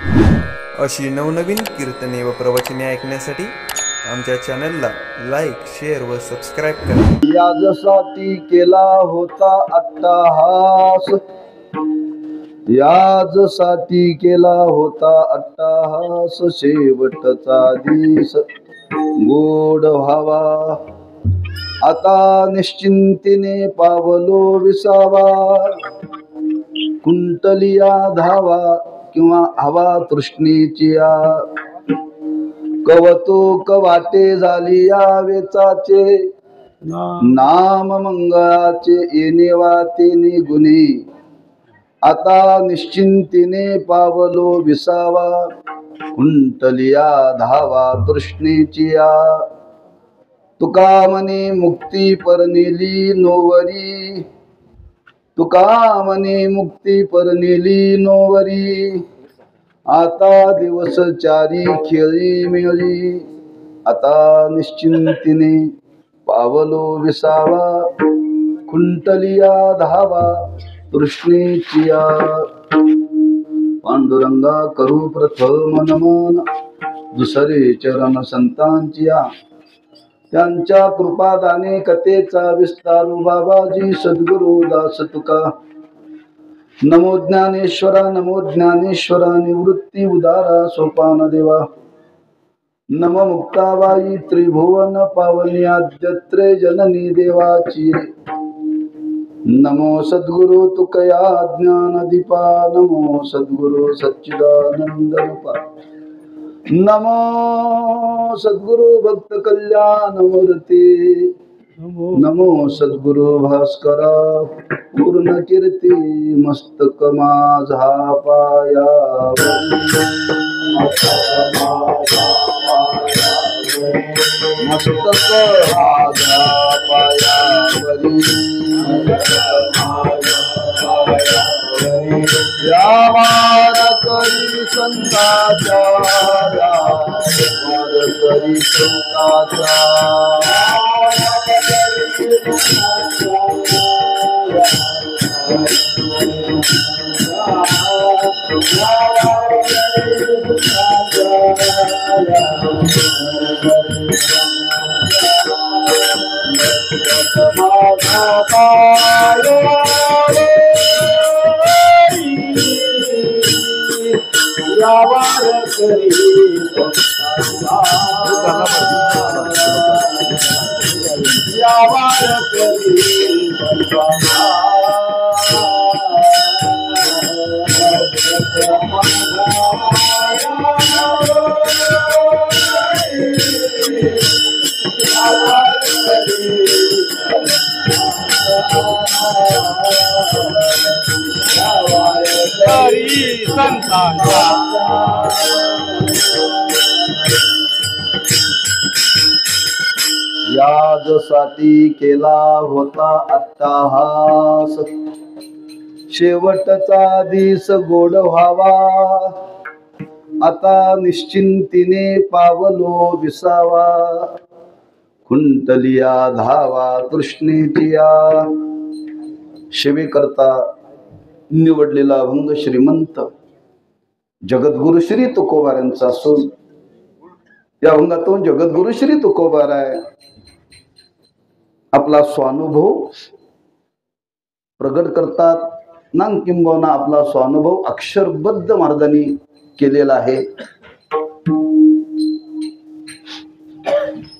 अशी नवनवीन कीर्तने व प्रवचने ऐकण्यासाठी आमच्या चॅनलला लाईक, शेअर व सबस्क्राईब करा. याजसाठी केला होता अट्टहास, याजसाठी केला होता अट्टहास, शेवटचा दिस गोड व्हावा. आता निश्चिंतीने पावलो विसावा, कुंटलिया धावा किंवा हवा तृष्णेची या. कवतुक वाटे झाली या वेचाचे, नाम मंगळाचे येणे वाटे निगुणे. आता निश्चिंतीने पावलो विसावा, कुंटलिया धावा तृष्णेची या. तुका म्हणे मुक्ती परनेली नोवरी, तुका म्हणे मुक्ती परनेली नोवरी. आता दिवस चारी खेळी मिळी, आता निश्चिंतीने पावलो विसावा, कुंटलिया धावा तृष्णेची या. पांडुरंगा करू प्रथम नमन, दुसरे चरण संतांची या. त्यांच्या कृपादाने कथेचा विस्तारू बाबाजी सद्गुरु दास तुका. नमो ज्ञानेश्वरा, नमो ज्ञानेश्वरा, निवृत्ती उदारा सोपान देवा. नम मुक्ताबाई त्रिभुवन पावनी आद्यत्रे जननी देवाची. नमो सद्गुरु तुकया ज्ञान दीपा, नमो सद्गुरु सच्चिदानंद रूपा. नमो सद्गुरु भक्त कल्याण मूर्ती, नमो सद्गुरु भास्करा पूर्ण कीर्ती. मस्तक माझा पायावरी, मस्तक माझा पायावरी. या वारकरी संतांच्या, या वारकरी संतांच्या. याजसाठी केला होता अट्टहास, शेवटचा दिस गोड व्हावा. आता निश्चिंतीने पावलो विसावा, कुंटलिया धावा तृष्णेची या. सेवेकरता निवडलेला अभंग श्रीमंत जगद्गुरु श्री तुकोबारांचा असून या अभंगातून जगद्गुरु श्री तुकोबाराय आपला स्वानुभव प्रगट करतात ना, किंबहुना आपला स्वानुभव अक्षरबद्ध मार्गाने केलेला आहे.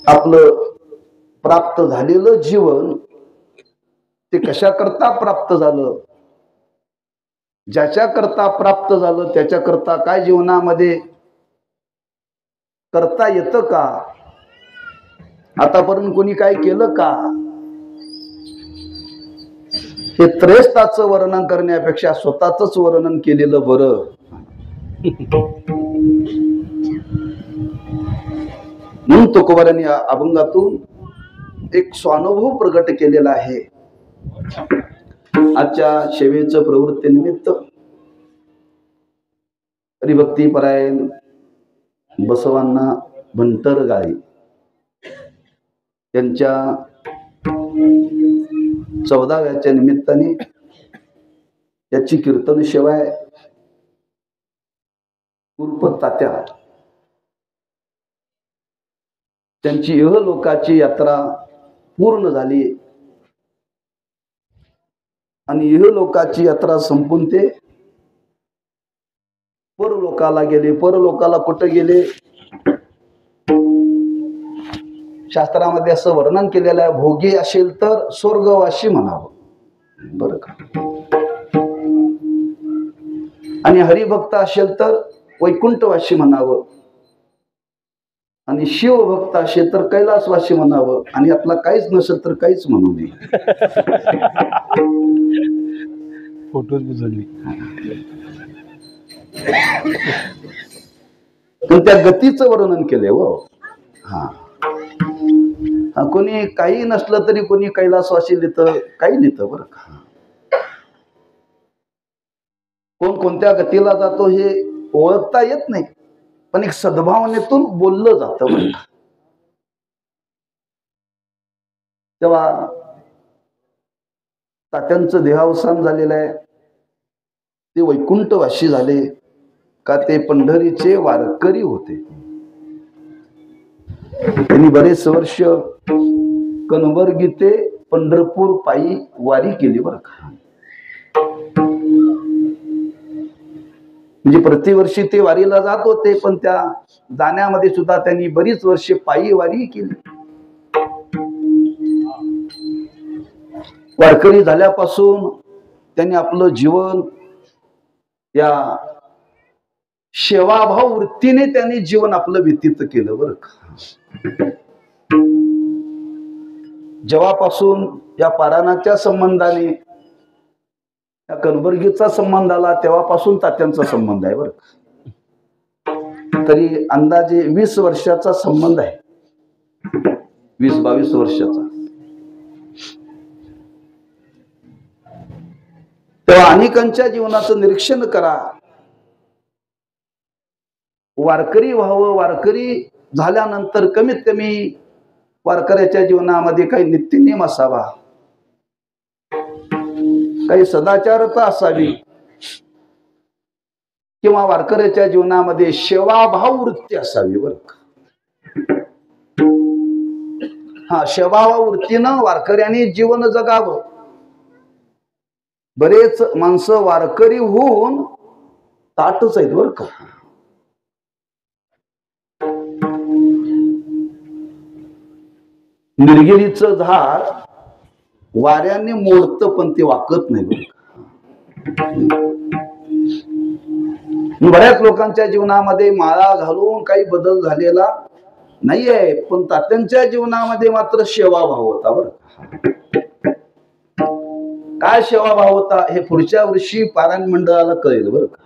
आपलं प्राप्त झालेलं जीवन ते कशा करता प्राप्त झालं, ज्याच्या करता प्राप्त झालं त्याच्या करता काय जीवनामध्ये करता येतं का, आतापर्यंत कोणी काय केलं का, हे त्रयस्थाचं वर्णन करण्यापेक्षा स्वतःच वर्णन केलेलं बरं. म्हणून तुकोबारांनी या अभंगातून एक स्वानुभव प्रगट केलेला आहे. आजच्या सेवेचं प्रवृत्तीनिमित्त हरिभक्तीपरायण बसवांना भंटरगाळी यांच्या 14व्याच्या निमित्ताने याची कीर्तन सेवा आहे. उर्फ तात्या, त्यांची इहलोकाची यात्रा पूर्ण झाली आणि इहलोकाची यात्रा संपून ते परलोकाला गेले. परलोकाला कुठं गेले? शास्त्रामध्ये असं वर्णन केलेलं आहे, भोगी असेल तर स्वर्गवासी म्हणावं, बरं का. आणि हरिभक्त असेल तर वैकुंठवासी म्हणावं, आणि शिवभक्त असेल तर कैलासवासी म्हणावं, आणि यातला काहीच नसेल तर काहीच म्हणू नये. फोटोच बुजवली. पण त्या गतीचं वर्णन केलंय. हो, हा, कोणी काही नसलं तरी कोणी कैलासवासी लिहितं, काही लिहितं, बरं का. कोण कोणत्या गतीला जातो हे ओळखता येत नाही, पण एक सद्भावनेतून बोललं जातं, बरं का. तेव्हा तात्यांचं देहावसान झालेलं आहे. ते वैकुंठवासी झाले का ते पंढरीचे वारकरी होते. त्यांनी बरेच वर्ष कनबर्गी ते पंढरपूर पायी वारी केली, बरं का. म्हणजे प्रतिवर्षी ते वारीला जात होते, पण त्या जाण्यामध्ये सुद्धा त्यांनी बरीच वर्षे पायी वारी केली. वारकरी झाल्यापासून त्यांनी आपलं जीवन या सेवाभाव वृत्तीने त्यांनी जीवन आपलं व्यतीत केलं, बरं का. जेव्हापासून या पारायणाच्या संबंधाने या कनबर्गीचा संबंध आला तेव्हापासून तात्यांचा संबंध आहे, बरं का. तरी अंदाजे 20 वर्षाचा संबंध आहे, 20-22 वर्षाचा. तेव्हा अनेकांच्या जीवनाचं निरीक्षण करा. वारकरी व्हावं, वारकरी झाल्यानंतर कमीत कमी वारकऱ्याच्या जीवनामध्ये काही नित्यनेम असावा, काही सदाचारता असावी, किंवा वारकऱ्याच्या जीवनामध्ये सेवाभाव वृत्ती असावी, बरं का. हा, सेवाभाव वृत्तीनं वारकऱ्याने जीवन जगावं. बरेच माणसं वारकरी होऊन ताटच आहेत, बरं का. निर्गिरीचं झाड वाऱ्याने मोडतं पण ते वाकत नाही, बरं का. बऱ्याच लोकांच्या जीवनामध्ये माळा घालून काही बदल झालेला नाहीये, पण तात्यांच्या जीवनामध्ये मात्र सेवाभाव होता, बरं का. काय सेवाभाव होता हे पुढच्या वर्षी पारायण मंडळाला कळेल, बरं का.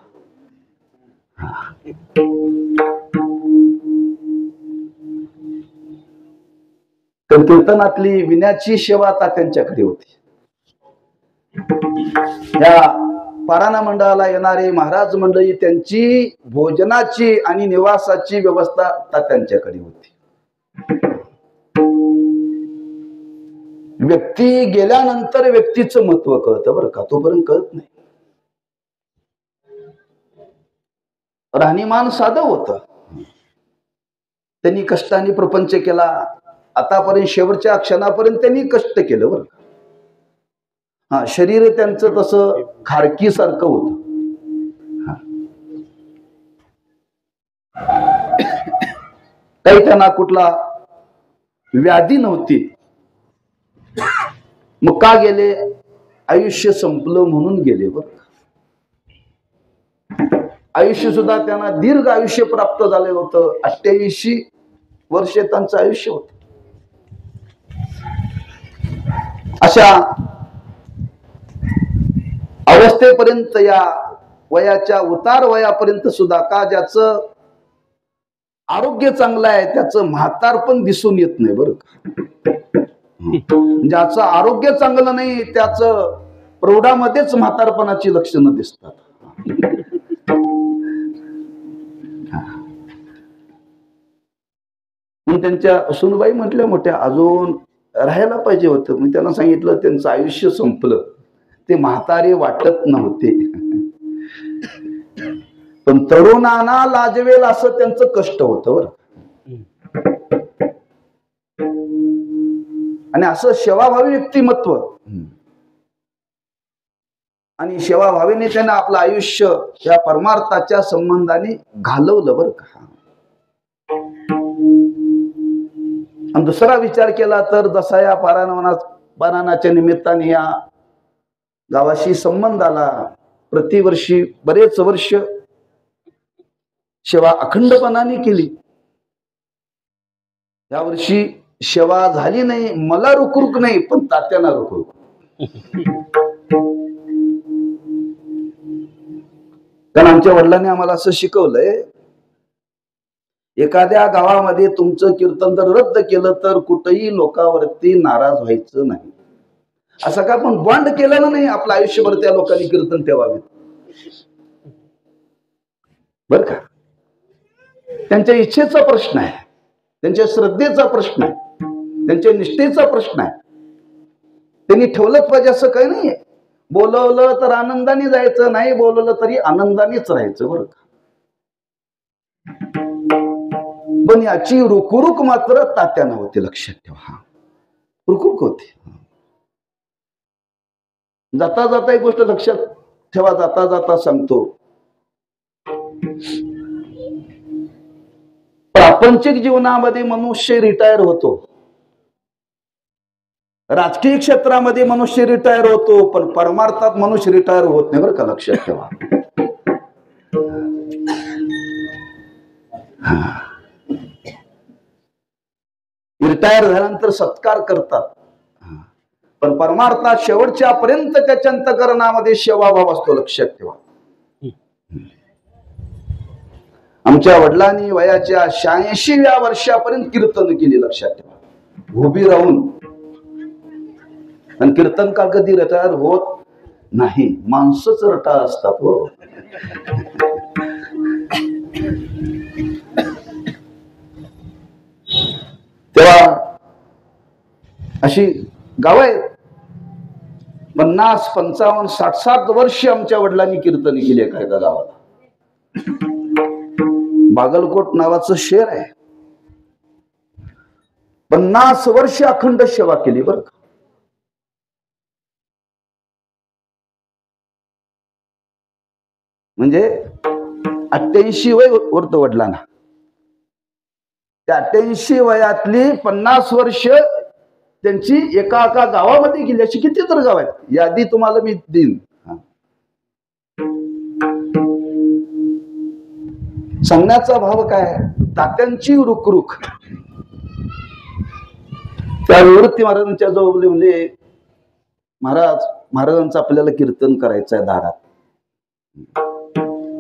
तर कीर्तनातली विण्याची सेवा तात्यांच्याकडे होती. या पारायण मंडळाला येणारे महाराज मंडळी त्यांची भोजनाची आणि निवासाची व्यवस्था तात्यांच्याकडे होती. व्यक्ती गेल्यानंतर व्यक्तीचं महत्व कळतं, बरं का. तोपर्यंत कळत नाही. राहणीमान साधं होतं. त्यांनी कष्टाने प्रपंच केला. आतापर्यंत शेवटच्या क्षणापर्यंत त्यांनी कष्ट केलं, बरं का. हा, शरीर त्यांचं तसं खारकी सारखं होतं. काही त्यांना कुठला व्याधी नव्हती. मग का गेले? आयुष्य संपलं म्हणून गेले, बरं का. आयुष्य सुद्धा त्यांना दीर्घ आयुष्य प्राप्त झालं होतं. 88 वर्षे त्यांचं आयुष्य होतं. अशा अवस्थेपर्यंत, या वयाच्या उतार वयापर्यंत सुद्धा का ज्याचं आरोग्य चांगलं आहे त्याचं म्हातारपण दिसून येत नाही, बरं का. ज्याचं आरोग्य चांगलं नाही त्याचं प्रौढामध्येच म्हातारपणाची लक्षणं दिसतात. मग त्यांच्या सुनबाई म्हटल्या मोठ्या, अजून राहायला पाहिजे होतं. मी त्यांना सांगितलं त्यांचं आयुष्य संपलं, ते म्हातारे वाटत नव्हते. पण तरुणांना लाजवेल असं त्यांचं कष्ट होतं बरं. आणि असं सेवाभावी व्यक्तिमत्व आणि सेवाभावीने त्याने आपलं आयुष्य या परमार्थाच्या संबंधाने घालवलं बरं का. आणि दुसरा विचार केला तर जसा या पारायणाच्या निमित्ताने या गावाशी संबंध आला, प्रतिवर्षी बरेच वर्ष सेवा अखंडपणाने केली. यावर्षी सेवा झाली नाही, मला रुकरुक नाही पण तात्यांना रुकरुक. कारण आमच्या वडिलांनी आम्हाला असं शिकवलंय, एखाद्या गावामध्ये तुमचं कीर्तन जर रद्द केलं तर कुठेही लोकांवरती नाराज व्हायचं नाही. असं का पण बॉन्ड केलेलं नाही आपलं आयुष्यभर त्या लोकांनी कीर्तन ठेवावे बर का. त्यांच्या इच्छेचा प्रश्न आहे, त्यांच्या श्रद्धेचा प्रश्न आहे, त्यांच्या निष्ठेचा प्रश्न आहे. त्यांनी ठेवलंच पाहिजे असं काही नाहीये. बोलवलं तर आनंदाने जायचं, नाही बोलवलं तरी आनंदानेच राहायचं बरं का. पण याची रुकरुक मात्र तात्यानं होती, लक्षात ठेवा. रुकरुक होती. जाता जाता एक गोष्ट लक्षात ठेवा, जाता जाता सांगतो, प्रापंचिक जीवनामध्ये मनुष्य रिटायर होतो, राजकीय क्षेत्रामध्ये मनुष्य रिटायर होतो, पण परमार्थात मनुष्य रिटायर होत नाही बरं का, लक्षात ठेवा. रिटायर झाल्यानंतर सत्कार करतात, पण परमार्थात शेवटच्या पर्यंत त्याच्या अंतःकरणामध्ये सेवाभाव असतो, लक्षात ठेवा. आमच्या वडिलांनी वयाच्या 86व्या वर्षापर्यंत कीर्तन केली, लक्षात ठेवा, उभी राहून. आणि कीर्तनकार कधी रिटायर होत नाही, माणसंच रिटायर असतात हो. तेव्हा अशी गाव आहेत 50, 55, 60 वर्ष आमच्या वडिलांनी कीर्तन केली एका एका गावाला. बागलकोट नावाचं शहर आहे, 50 वर्ष अखंड सेवा केली बरं का. म्हणजे 88 वय होत वडिलांना. त्या 88 वयातली 50 वर्ष त्यांची एका एका गावामध्ये गेली. अशी किती तर गाव आहेत, यादी तुम्हाला मी देईन. सांगण्याचा भाव काय, तात्यांची रुकरुक. त्या निवृत्ती महाराजांच्या जवळ म्हणजे महाराजांचं आपल्याला कीर्तन करायचं आहे दारात.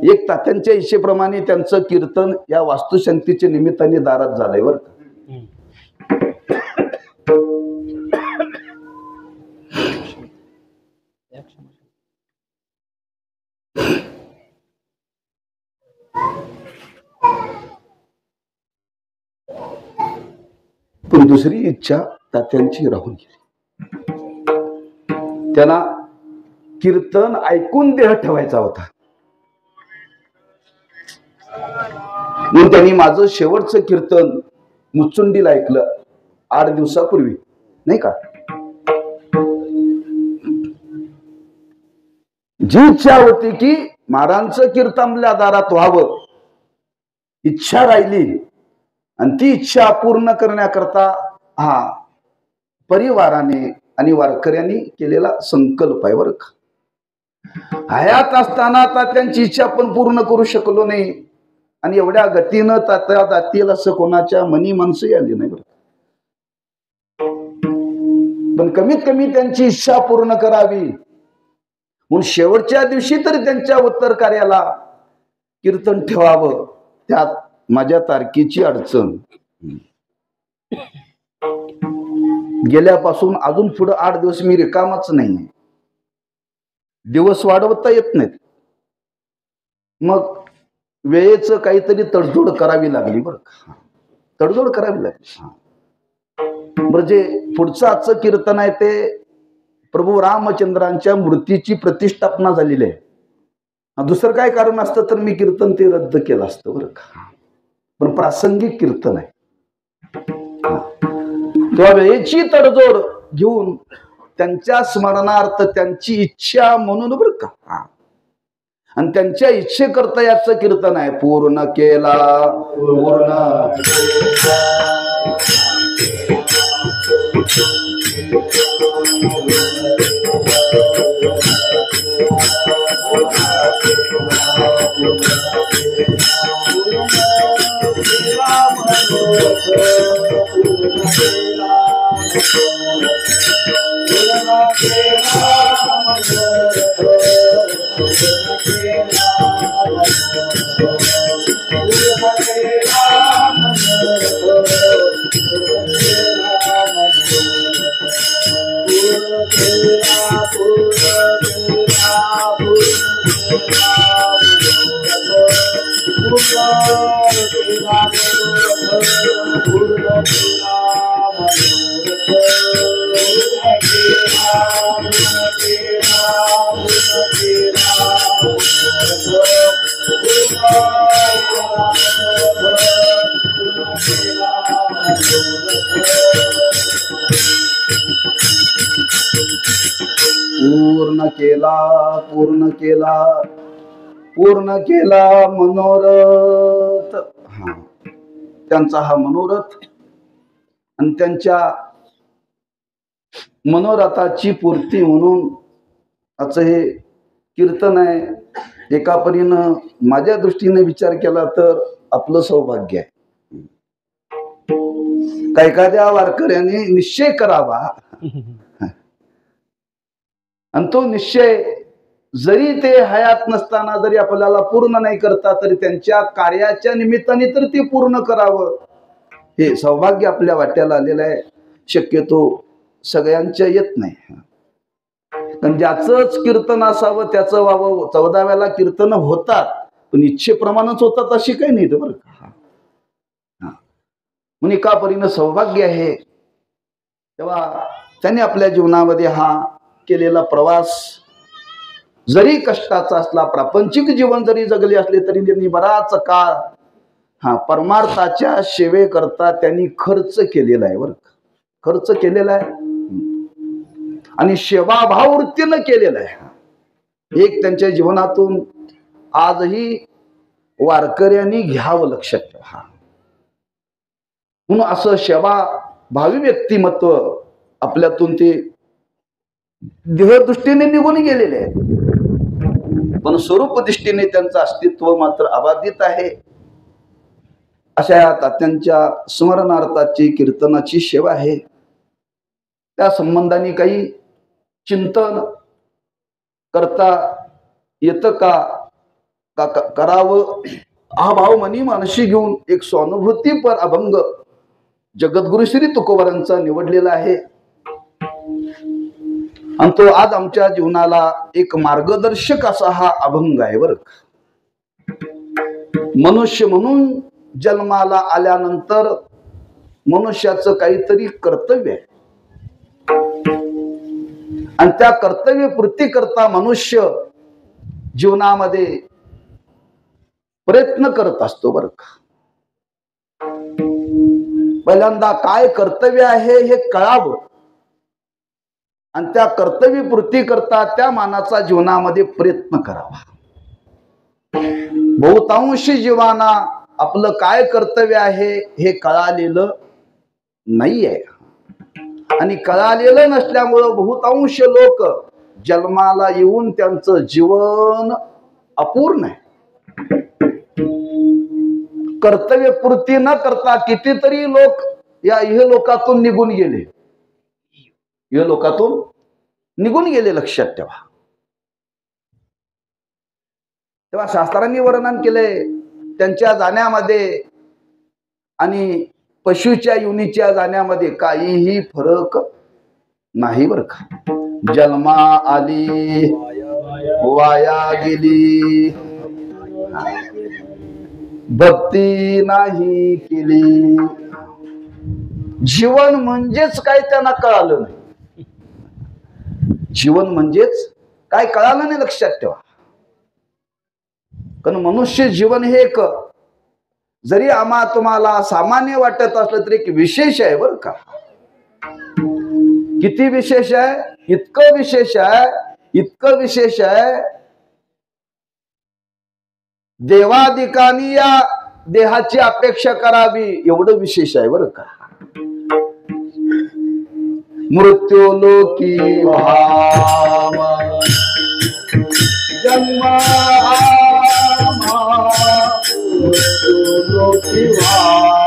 एक तात्यांच्या इच्छेप्रमाणे त्यांचं कीर्तन या वास्तुशांतीच्या निमित्ताने दारात झालंय बरं का. पण दुसरी इच्छा तात्यांची राहून गेली. त्यांना कीर्तन ऐकून देह ठेवायचा होता. म्हणून त्यांनी माझं शेवटचं कीर्तन मुचुंडीला ऐकलं 8 दिवसापूर्वी, नाही का. जी इच्छा होती की महाराजांचं कीर्तन आपल्या दारात व्हावं, इच्छा राहिली. आणि ती इच्छा पूर्ण करण्याकरता हा परिवाराने आणि वारकऱ्यांनी केलेला संकल्प आहे बरं का. हयात असताना तात्यांची इच्छा पण पूर्ण करू शकलो नाही, आणि एवढ्या गतीनं तात्या जातील असं कोणाच्या मनी माणसंही आली नाही बरं. पण कमीत कमी त्यांची इच्छा पूर्ण करावी म्हणून शेवटच्या दिवशी तरी त्यांच्या उत्तर कार्याला कीर्तन ठेवावं. त्यात माझ्या तारखेची अडचण. गेल्यापासून अजून पुढे 8 दिवस मी रिकामाच नाहीये. दिवस वाढवता येत नाहीत, मग वेळेचं काहीतरी तडजोड करावी लागली बरं का. तडजोड करावी लागली. बरं, जे पुढचं आजचं कीर्तन आहे ते प्रभू रामचंद्रांच्या मूर्तीची प्रतिष्ठापना झालेली आहे. दुसरं काय कारण असतं तर मी कीर्तन ते रद्द केलं असतं बरं का. पण प्रासंगिक कीर्तन आहे. तेव्हा वेळेची तडजोड घेऊन त्यांच्या स्मरणार्थ त्यांची इच्छा म्हणून बरं का, आणि त्यांच्या इच्छेकरता याचं कीर्तन आहे. पूर्ण केला पूर्ण पूर्ण केला पूर्ण केला मनोरथ. त्यांचा हा मनोरथ आणि त्यांच्या मनोरथाची पूर्ती म्हणून असं हे कीर्तन आहे. एका परीनं माझ्या दृष्टीने विचार केला तर आपलं सौभाग्य आहे. का एखाद्या वारकऱ्याने निश्चय करावा आणि तो निश्चय जरी ते हयात नसताना जरी आपल्याला पूर्ण नाही करता तरी त्यांच्या कार्याच्या निमित्ताने तर ते पूर्ण करावं, हे सौभाग्य आपल्या वाट्याला आलेलं आहे. शक्यतो सगळ्यांच्या येत नाही. पण ज्याचंच कीर्तन असावं त्याचं व्हावं. 14व्याला कीर्तन होतात पण इच्छेप्रमाणेच होतात अशी काही नाही बरं का. म्हणून एका परीनं सौभाग्य आहे. तेव्हा त्यांनी आपल्या जीवनामध्ये हा केलेला प्रवास जरी कष्टाचा असला, प्रापंचिक जीवन जरी जगले असले तरी त्यांनी बराच काळ परमार्थाच्या सेवेकरता त्यांनी खर्च केलेला आहे बरं. खर्च केलेला आहे आणि सेवाभाववृत्तीनं केलेला आहे. एक त्यांच्या जीवनातून आजही वारकऱ्यांनी घ्यावं लक्षात ठेवा. म्हणून असं सेवाभावी व्यक्तिमत्व आपल्यातून ते देहदृष्टीने निघून गेलेले आहे पण स्वरूप दृष्टीने त्यांचं अस्तित्व मात्र अबाधित आहे. अशा तात्यांच्या स्मरणार्थाची कीर्तनाची सेवा आहे. त्या संबंधाने काही चिंतन करता येतं का करावं हा भाव मनी मानशी घेऊन एक स्वानुभूतीपर अभंग जगद्गुरु श्री तुकोबारांचा निवडलेला आहे आणि तो आज आमच्या जीवनाला एक मार्गदर्शक असा हा अभंग आहे बरं. मनुष्य म्हणून जन्माला आल्यानंतर मनुष्याचं काहीतरी कर्तव्य आहे आणि त्या कर्तव्यपूर्ती करता मनुष्य जीवनामध्ये प्रयत्न करत असतो बरं का. पहिल्यांदा काय कर्तव्य आहे हे कळावं आणि त्या कर्तव्यपूर्ती करता त्या मानाचा जीवनामध्ये प्रयत्न करावा. बहुतांश जीवाना आपलं काय कर्तव्य आहे हे कळालेलं नाहीये आणि कळालेलं नसल्यामुळं बहुतांश लोक जन्माला येऊन त्यांचं जीवन अपूर्ण आहे. कर्तव्यपूर्ती न करता कितीतरी लोक या इहलोकातून निघून गेले. इहलोकातून निघून गेले लक्षात ठेवा. तेव्हा शास्त्रांनी वर्णन केलंय त्यांच्या जाण्यामध्ये आणि पशुच्या योनीच्या जाण्यामध्ये काहीही फरक नाही बरं का. जन्मा आली वाया गेली, भक्ती नाही केली. जीवन म्हणजेच काय त्यांना कळालं नाही. जीवन म्हणजेच काय कळालं नाही लक्षात ठेवा. कारण मनुष्य जीवन हे एक जरी तुम्हाला सामान्य वाटत असलं तरी एक विशेष आहे बरं का. किती विशेष आहे? इतकं विशेष आहे, इतकं विशेष आहे, देवादिकांनी या देहाची अपेक्षा करावी एवढं विशेष आहे बरं का. मृत्यू लोकी व्हावा जन्म मृत्यू लोकी व्हावा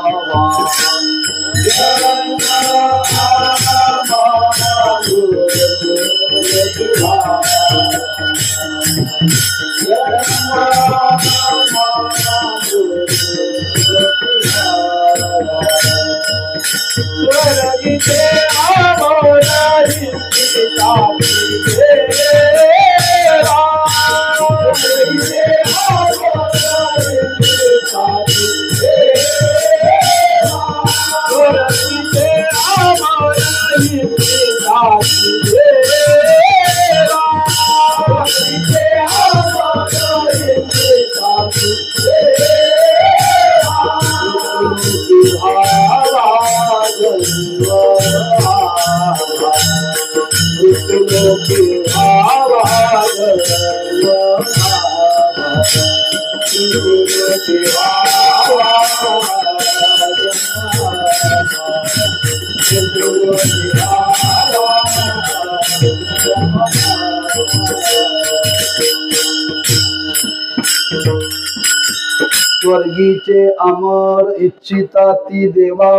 स्वर्गीचे अमर इच्छिता ती देवा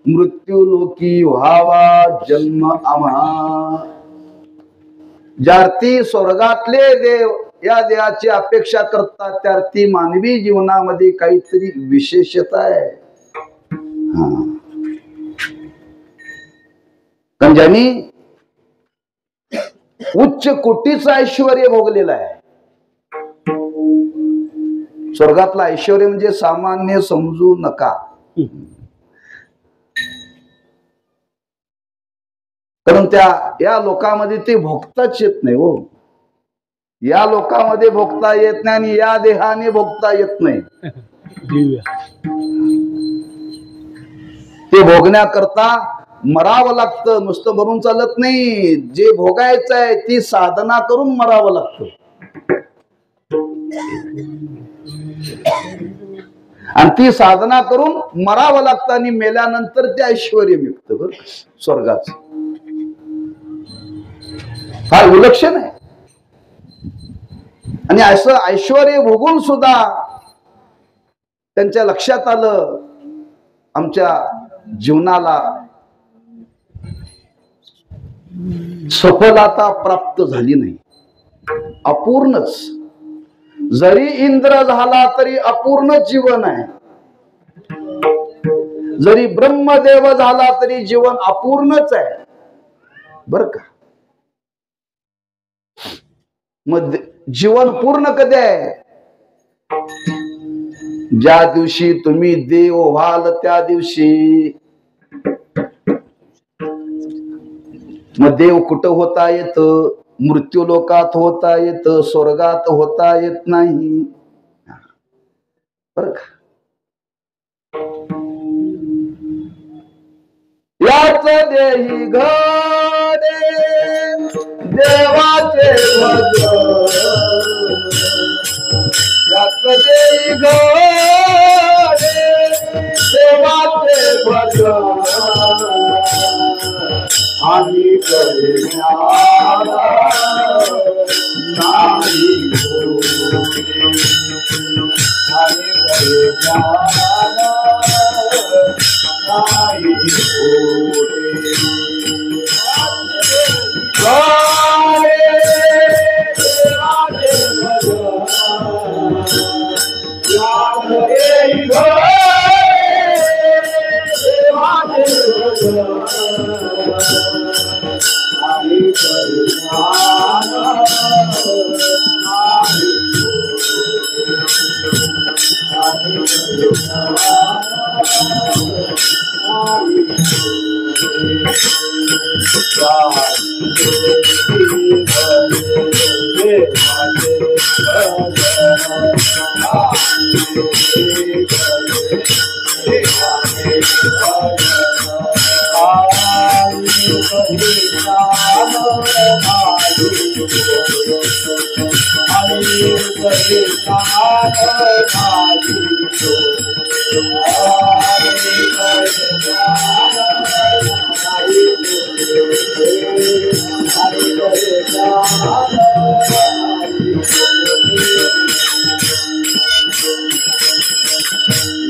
मृत्यू लोकी व्हावा जन्म आम्हा. ज्यार्थी स्वर्गातले देव या देहाची अपेक्षा करतात त्यार्थी मानवी जीवनामध्ये काहीतरी विशेषता आहे. कारण ज्यांनी उच्च कोटीचं ऐश्वर भोगलेलं आहे. स्वर्गातलं ऐश्वर म्हणजे सामान्य समजू नका. कारण या लोकांमध्ये ते भोगताच येत नाही हो. या लोकांमध्ये भोगता येत नाही आणि या देहाने भोगता येत नाही. ते भोगण्याकरता मरावं लागतं. नुसतं मरून चालत नाही. जे भोगायचं आहे ती साधना करून मरावं लागतं. आणि ती साधना करून मरावं लागतं आणि मेल्यानंतर ते ऐश्वर मिळतं बरं स्वर्गाचं. फार विलक्षण आहे. आणि असं ऐश्वर भोगून सुद्धा त्यांच्या लक्षात आलं आमच्या जीवनाला सफलता प्राप्त झाली नाही. अपूर्णच. जरी इंद्र झाला तरी अपूर्ण जीवन आहे. जरी ब्रह्मदेव झाला तरी जीवन अपूर्णच आहे बर का. मग जीवन पूर्ण कधी आहे? ज्या दिवशी तुम्ही देव व्हाल त्या दिवशी. मग देव कुठं होता येत? मृत्यू लोकात होता येत, स्वर्गात होता येत नाही बर का. याच देही घडे देवाचे भजन. याच देही घडे देवाचे भजन आणि करे ज्ञान नाही आणि करे ज्ञान नाही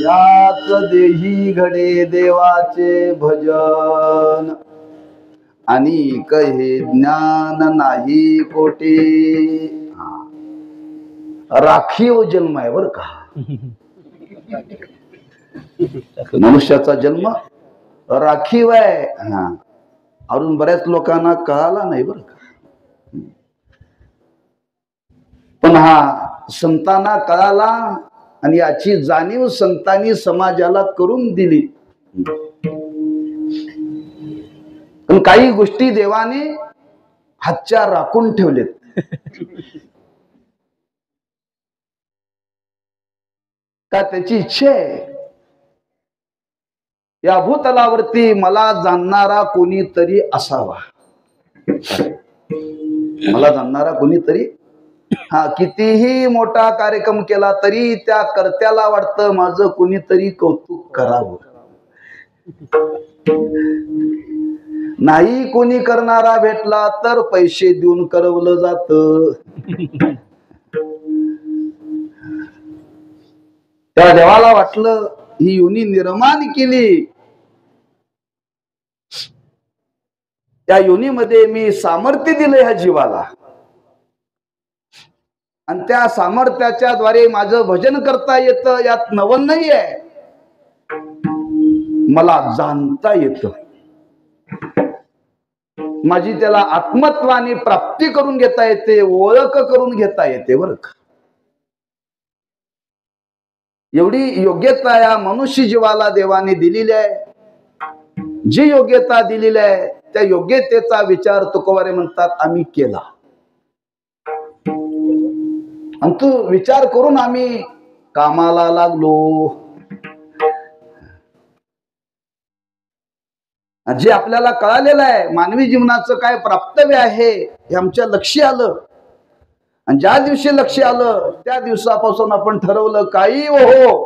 याच देही घडे देवाचे भजन आणि कहे ज्ञान नाही कोटी. राखीव जन्म आहे बर का. मनुष्याचा जन्म राखीव आहे. अजून बऱ्याच लोकांना कळाला नाही बर का. पण संतांना कळाला आणि याची जाणीव संतांनी समाजाला करून दिली. पण काही गोष्टी देवाने हातच्या राखून ठेवलेत. का त्याची इच्छा आहे या भूतलावरती मला जाणणारा कोणीतरी असावा. मला जाणणारा कोणीतरी. कितीही मोठा कार्यक्रम केला तरी त्या कर्त्याला वाटतं माझं कोणीतरी कौतुक करावं. नाही कोणी करणारा भेटला तर पैसे देऊन करवलं जात. त्या देवाला वाटलं ही योनी निर्माण केली, त्या योनीमध्ये मी सामर्थ्य दिलं ह्या जीवाला आणि त्या सामर्थ्याच्या द्वारे माझं भजन करता येतं. यात नवल नाही आहे. मला जाणता येतं. माझी त्याला आत्मत्वाने प्राप्ती करून घेता येते, ओळख करून घेता येते बरं का. एवढी योग्यता या मनुष्य जीवाला देवाने दिलेली आहे. जी योग्यता दिलेली आहे त्या योग्यतेचा विचार तुकोबारे म्हणतात आम्ही केला. आणि तो विचार करून आम्ही कामाला लागलो. जे आपल्याला कळालेलं आहे मानवी जीवनाचं काय प्राप्तव्य आहे हे आमच्या लक्षी आलं. आणि ज्या दिवशी लक्ष आलं त्या दिवसापासून आपण ठरवलं काही हो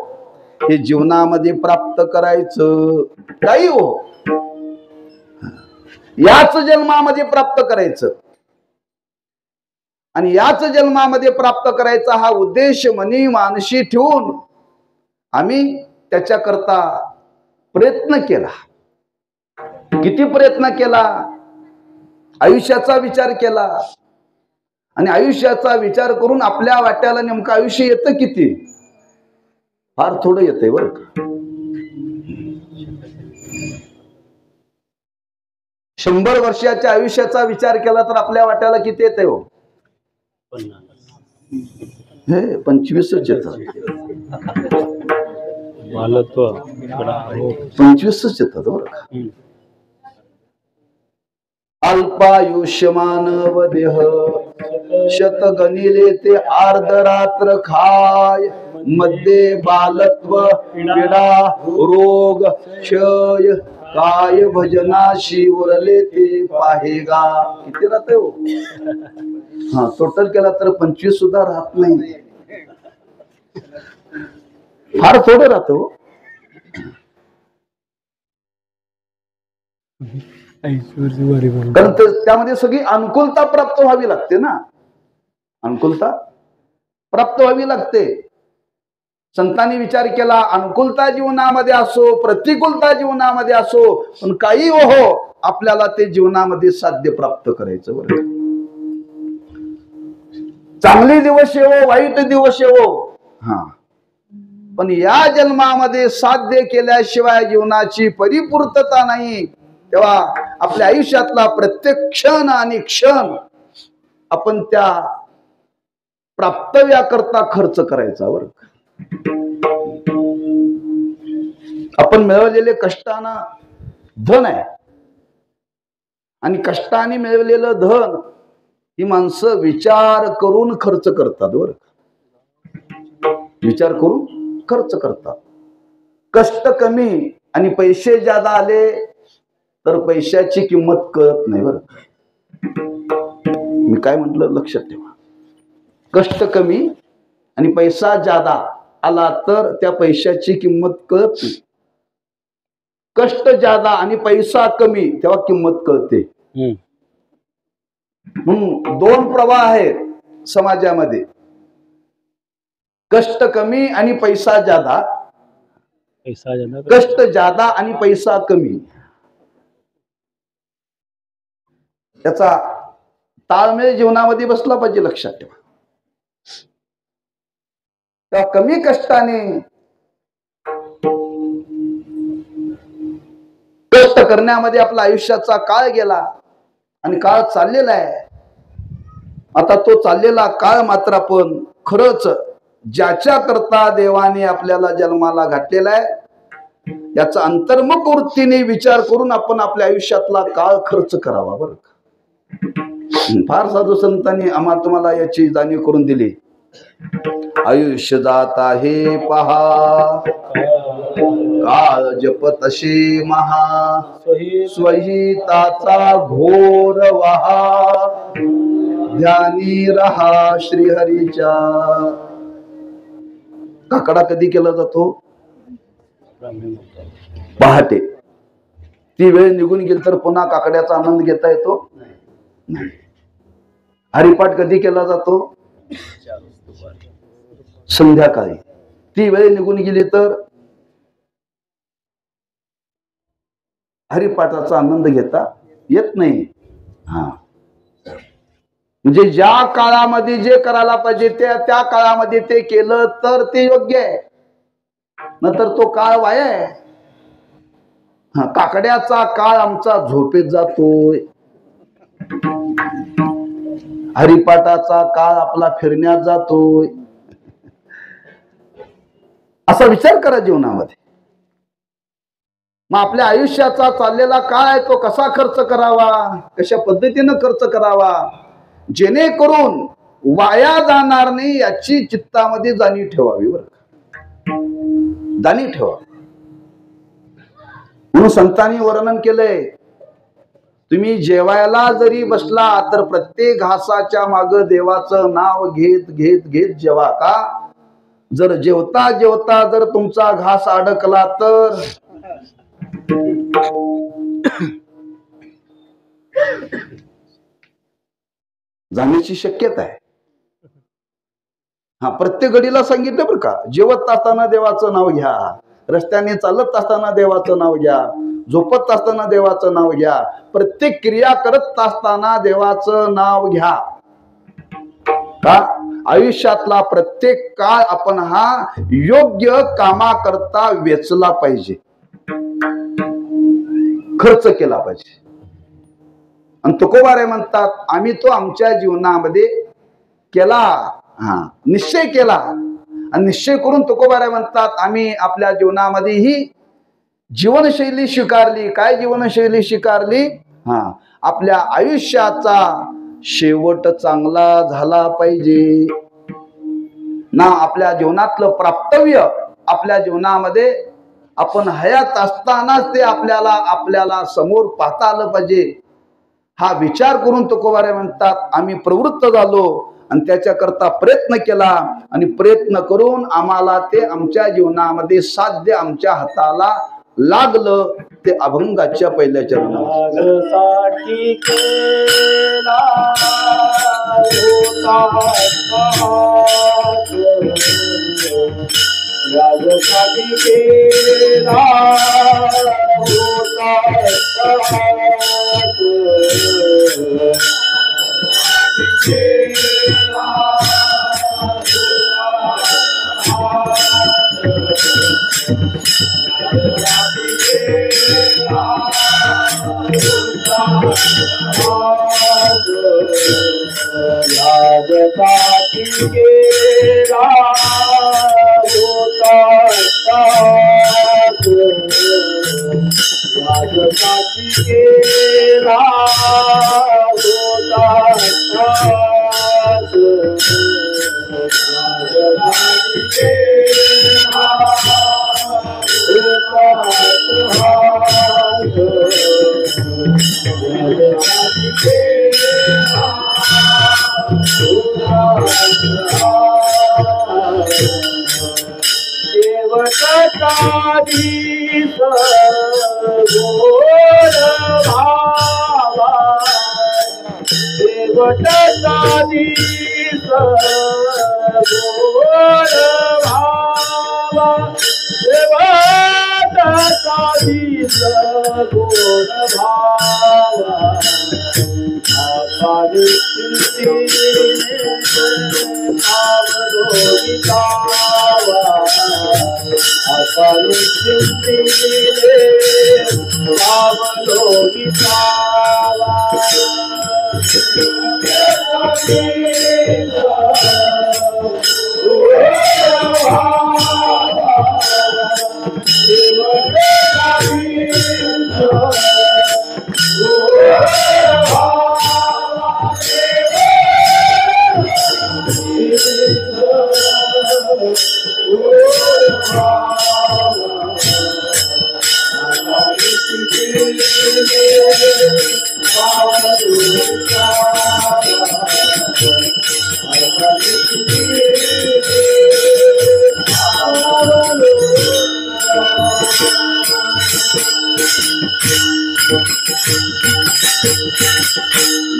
हे जीवनामध्ये प्राप्त करायचं. काही हो याच जन्मामध्ये प्राप्त करायचं. आणि याच जन्मामध्ये प्राप्त करायचा हा उद्देश मनी मानशी ठेवून आम्ही त्याच्याकरता प्रयत्न केला. किती प्रयत्न केला. आयुष्याचा विचार केला. आणि आयुष्याचा विचार करून आपल्या वाट्याला नेमकं आयुष्य येतं किती. फार थोडं येतंय बरं का. 100 वर्षाच्या आयुष्याचा विचार केला तर आपल्या वाट्याला किती येतंय हो. हे 25च येतात. 25च येतात बरं का. अल्पायुष्यमानव देह शत गणिले ते अर्धरात्र खाय. मध्ये बालत्व पीडा रोग क्षय काय भजनाशी उरले ते पाहेगा. किती राहते हो. टोटल केला तर 25 सुद्धा राहत नाही. फार थोडं राहतो. कारण त्यामध्ये सगळी अनुकूलता प्राप्त व्हावी लागते ना. अनुकूलता प्राप्त व्हावी लागते. संतांनी विचार केला अनुकूलता जीवनामध्ये असो प्रतिकूलता जीवनामध्ये असो पण काही हो आपल्याला ते जीवनामध्ये साध्य प्राप्त करायचं बरं. चांगले दिवस येवो वाईट दिवस येवो पण या जन्मामध्ये साध्य केल्याशिवाय जीवनाची परिपूर्तता नाही. तेव्हा आपल्या आयुष्यातला प्रत्येक क्षण आणि क्षण आपण त्या प्राप्तव्याकरता खर्च करायचा बरं. आपण मिळवलेले कष्टानं धन आहे आणि कष्टाने मिळवलेलं धन ही माणसं विचार करून खर्च करतात बरं. विचार करून खर्च करतात. कष्ट कमी आणि पैसे जादा आले तर पैशाची किंमत कळत नाही. बरं, मी काय म्हटलं लक्षात ठेवा. कष्ट कमी आणि पैसा जादा आला तर त्या पैशाची किंमत कळत नाही. कष्ट जादा आणि पैसा कमी तेव्हा किंमत कळते. म्हणून दोन प्रवाह आहेत समाजामध्ये, कष्ट कमी आणि पैसा जादा, कष्ट जादा आणि पैसा कमी. त्याचा ताळमेळ जीवनामध्ये बसला पाहिजे, लक्षात ठेवा. त्या कमी कष्टाने कष्ट करण्यामध्ये आपला आयुष्याचा काळ गेला आणि काळ चाललेला आहे. आता तो चाललेला काळ मात्र आपण खरंच ज्याच्या करता देवाने आपल्याला जन्माला घातलेला आहे याचा अंतर्मुख वृत्तीने विचार करून आपण आपल्या आयुष्यातला काळ खर्च करावा. बरं का, फार साधू संतांनी तुम्हाला याची जाणीव करून दिली. आयुष्य जात आहे पहा, काळ जपतशी महा, स्वहिताचा घोर वहा, ध्यानी रहा श्रीहरीच्या. काकडा कधी केला जातो? पहाटे. ती वेळ निघून गेली तर पुन्हा काकड्याचा आनंद घेता येतो नाही. हरिपाठ कधी केला जातो? संध्याकाळी. ती वेळ निघून गेली तर हरिपाठाचा आनंद घेता येत नाही. हा, म्हणजे ज्या काळामध्ये जे करायला पाहिजे त्या काळामध्ये ते केलं तर ते योग्य आहे, नंतर तो काळ वाया आहे. हा, काकड्याचा काळ आमचा झोपेत जातोय, हरिपाठाचा काळ आपला फिरण्यात जातोय. असा विचार करा जीवनामध्ये. मग आपल्या आयुष्याचा चाललेला काळ आहे तो कसा खर्च करावा, कशा पद्धतीनं खर्च करावा जेणेकरून वाया जाणार नाही याची चित्तामध्ये जाणीव ठेवावी. बरं, जाणीव ठेवा. म्हणून संतांनी वर्णन केलंय, तुम्ही जेवायला जरी बसला तर प्रत्येक घासाच्या माग देवाचं नाव घेत घेत घेत जेवा. का? जर जेवता जेवता जर तुमचा घास अडकला तर जाण्याची शक्यता आहे. हा, प्रत्येक घडीला सांगितलं बरं का, जेवत असताना देवाचं नाव घ्या, रस्त्याने चालत असताना देवाचं नाव घ्या, झोपत असताना देवाचं नाव घ्या, प्रत्येक क्रिया करत असताना देवाचं नाव घ्या. का? आयुष्यातला प्रत्येक काळ आपण हा योग्य कामाकरता वेचला पाहिजे, खर्च केला पाहिजे. आणि तुकोबारे म्हणतात, आम्ही तो आमच्या जीवनामध्ये केला. हा, निश्चय केला. आणि निश्चय करून तुकोबारे म्हणतात, आम्ही आपल्या जीवनामध्ये ही जीवनशैली स्वीकारली. काय जीवनशैली स्वीकारली? हा, आपल्या आयुष्याचा शेवट चांगला झाला पाहिजे ना. आपल्या जीवनातलं प्राप्तव्य आपल्या जीवनामध्ये आपण हयात असतानाच ते आपल्याला समोर पाहता आलं पाहिजे. हा विचार करून तुकोबारे म्हणतात, आम्ही प्रवृत्त झालो आणि त्याच्याकरता प्रयत्न केला आणि प्रयत्न करून आम्हाला ते आमच्या जीवनामध्ये साध्य आमच्या हाताला लागलं. ते अभंगाच्या पहिल्या चरणात देवताधीश गोड भावा देवताधीश गोड भावा देवताधीश गोड भावा आकाली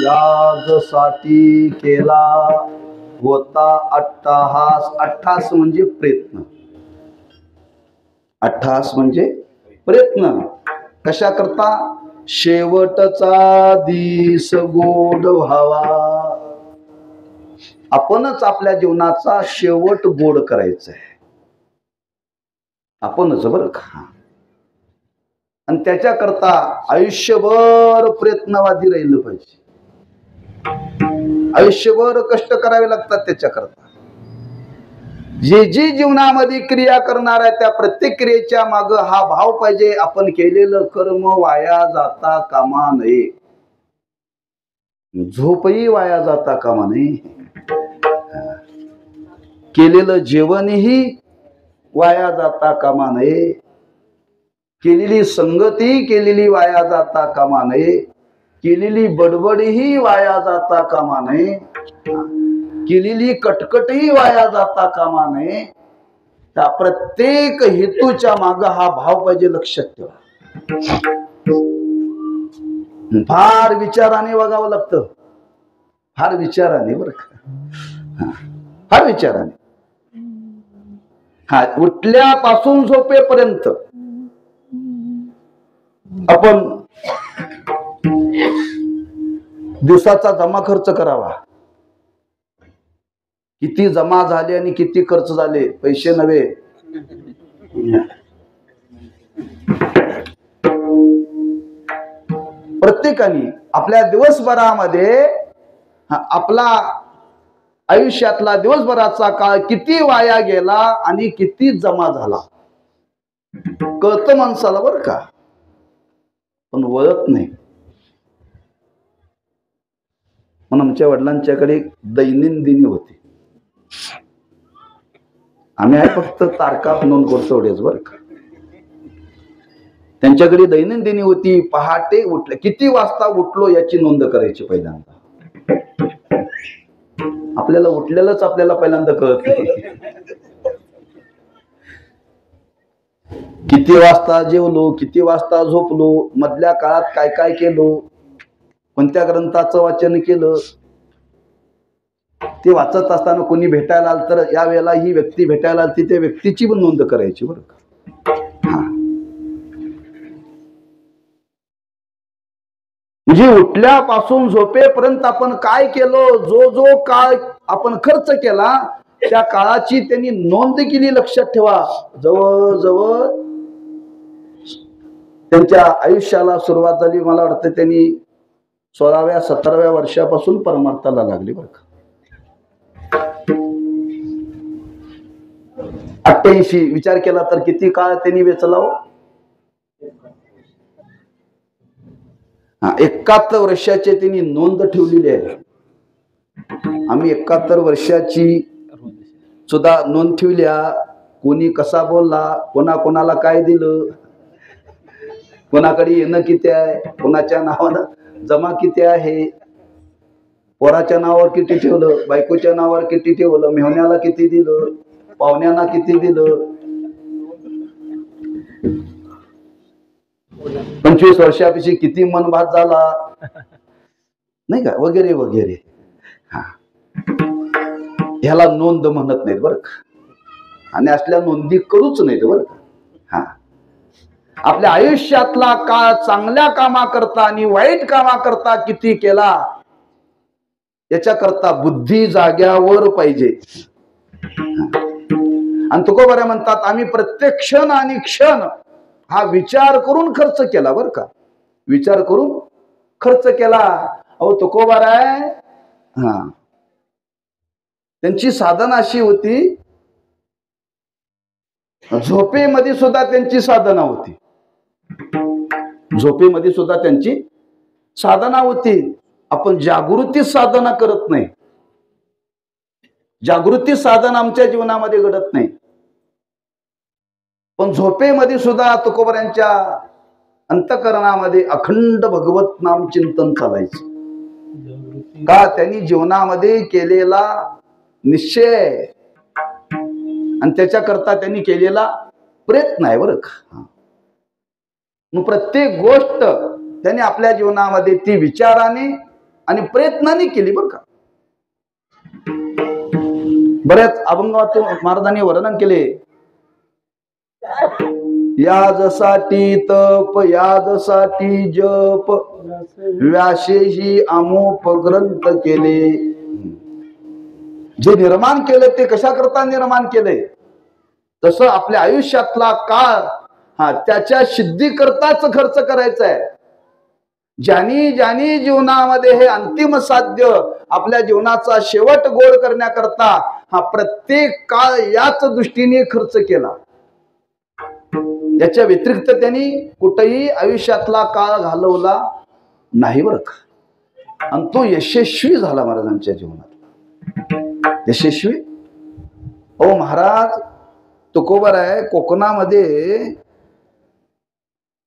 याजसाठी केला होता अट्टहास. अट्टहास म्हणजे प्रयत्न. अट्टहास म्हणजे प्रयत्न. कशा करता? शेवटचा दिस गोड व्हावा. आपणच आपल्या जीवनाचा शेवट गोड करायचा आहे. आपणच बरं का. आणि त्याच्याकरता आयुष्यभर प्रयत्नवादी राहिलं पाहिजे. आयुष्यभर कष्ट करावे लागतात त्याच्याकरता. जे जी जीवनामध्ये क्रिया करणार आहे त्या प्रत्येक क्रियेच्या माग हा भाव पाहिजे, आपण केलेलं कर्म वाया जाता कामा नये. झोपही वाया जाता कामा नये. केलेलं जेवणही वाया जाता कामा नये. केलेली संगती केलेली वाया जाता कामा नये. केलेली बडबडही वाया जाता कामा नये. केलेली कटकटही वाया जाता कामा नये. त्या प्रत्येक हेतूच्या माग हा भाव पाहिजे, लक्षात ठेवा. फार विचाराने वागावं लागतं. फार विचाराने बरं का. फार विचाराने. हा, उठल्यापासून झोपेपर्यंत आपण दिवसाचा जमा खर्च करावा. किती जमा झाले आणि किती खर्च झाले, पैसे नव्हे. प्रत्येकाने आपल्या दिवसभरामध्ये आपला आयुष्यातला दिवसभराचा काळ किती वाया गेला आणि किती जमा झाला कळतं माणसाला बरं का. पण वळत नाही. म्हणून आमच्या वडिलांच्याकडे दैनंदिनी होती. आम्ही आहे फक्त तारखा नोंद करतो एवढेच बरं का. त्यांच्याकडे दैनंदिनी होती. पहाटे उठले, किती वाजता उठलो याची नोंद करायची पहिल्यांदा. आपल्याला उठलेलंच आपल्याला पहिल्यांदा कळत नाही. किती वाजता जेवलो, किती वाजता झोपलो, मधल्या काळात काय काय केलो, कोणत्या ग्रंथाचं वाचन केलं, ते वाचत असताना कोणी भेटायला आलं तर या वेळेला ही व्यक्ती भेटायला आली, त्या व्यक्तीची पण नोंद करायची बरं का. म्हणजे उठल्यापासून झोपेपर्यंत आपण काय केलो, जो जो काळ आपण खर्च केला त्या काळाची त्यांनी नोंद केली, लक्षात ठेवा. जवळजवळ त्यांच्या आयुष्याला सुरुवात झाली, मला वाटतं त्यांनी 16व्या 17व्या वर्षापासून परमार्थाला लागली बरं का. 88 विचार केला तर किती काळ त्यांनी वेचला हो. 71 वर्षाचे त्यांनी नोंद ठेवलेली आहे. आम्ही 71 वर्षाची सुद्धा नोंद ठेवल्या. कोणी कसा बोलला, कोणाला काय दिलं, कोणाकडे येणं किती आहे, कोणाच्या नावानं जमा किती आहे, पोराच्या नावावर किती ठेवलं, बायकोच्या नावावर किती ठेवलं, मेहण्याला किती दिलं, पाहुण्यांना किती दिलं, 25 वर्षापेक्षा किती मनभात झाला नाही का, वगैरे वगैरे. हा, ह्याला नोंद म्हणत नाहीत बरं का, आणि असल्या नोंदी करूच नाहीत बरं का. हा, आपल्या आयुष्यातला काळ चांगल्या कामाकरता आणि वाईट कामाकरता किती केला याच्याकरता बुद्धी जाग्यावर पाहिजे. आणि तुकोबारे म्हणतात आम्ही प्रत्येक क्षण आणि क्षण हा विचार करून खर्च केला बरं का, विचार करून खर्च केला. अहो तुकोबाराय, हा, त्यांची साधना अशी होती, झोपेमध्ये सुद्धा त्यांची साधना होती, झोपेमध्ये सुद्धा त्यांची साधना होती. आपण जागृती साधना करत नाही, जागृती साधना आमच्या जीवनामध्ये घडत नाही, पण झोपेमध्ये सुद्धा तुकोबारांच्या अंतःकरणामध्ये अखंड भगवत नाम चिंतन चालायचं. का, त्यांनी जीवनामध्ये केलेला निश्चय आणि त्याच्याकरता त्यांनी केलेला प्रयत्न आहे बरं का. मग प्रत्येक गोष्ट त्यांनी आपल्या जीवनामध्ये ती विचाराने आणि प्रयत्नाने केली बरं का. बऱ्याच अभंगातून महाराजांनी वर्णन केले, याजसाठी तप, याजसाठी जप, व्यासेही अमोप ग्रंथ केले. जे निर्माण केले ते कशाकरता निर्माण केले, तसं आपल्या आयुष्यातला काळ हा त्याच्या सिद्धीकरताच खर्च करायचा आहे. ज्यांनी जीवनामध्ये हे अंतिम साध्य आपल्या जीवनाचा शेवट गोड करण्याकरता हा प्रत्येक काळ याच दृष्टीने खर्च केला. याच्या व्यतिरिक्त त्यांनी कुठेही आयुष्यातला काळ घालवला नाही बरं का. आणि तो यशस्वी झाला महाराजांच्या जीवनात, यशस्वी. ओ महाराज तुकोबाराय कोकणामध्ये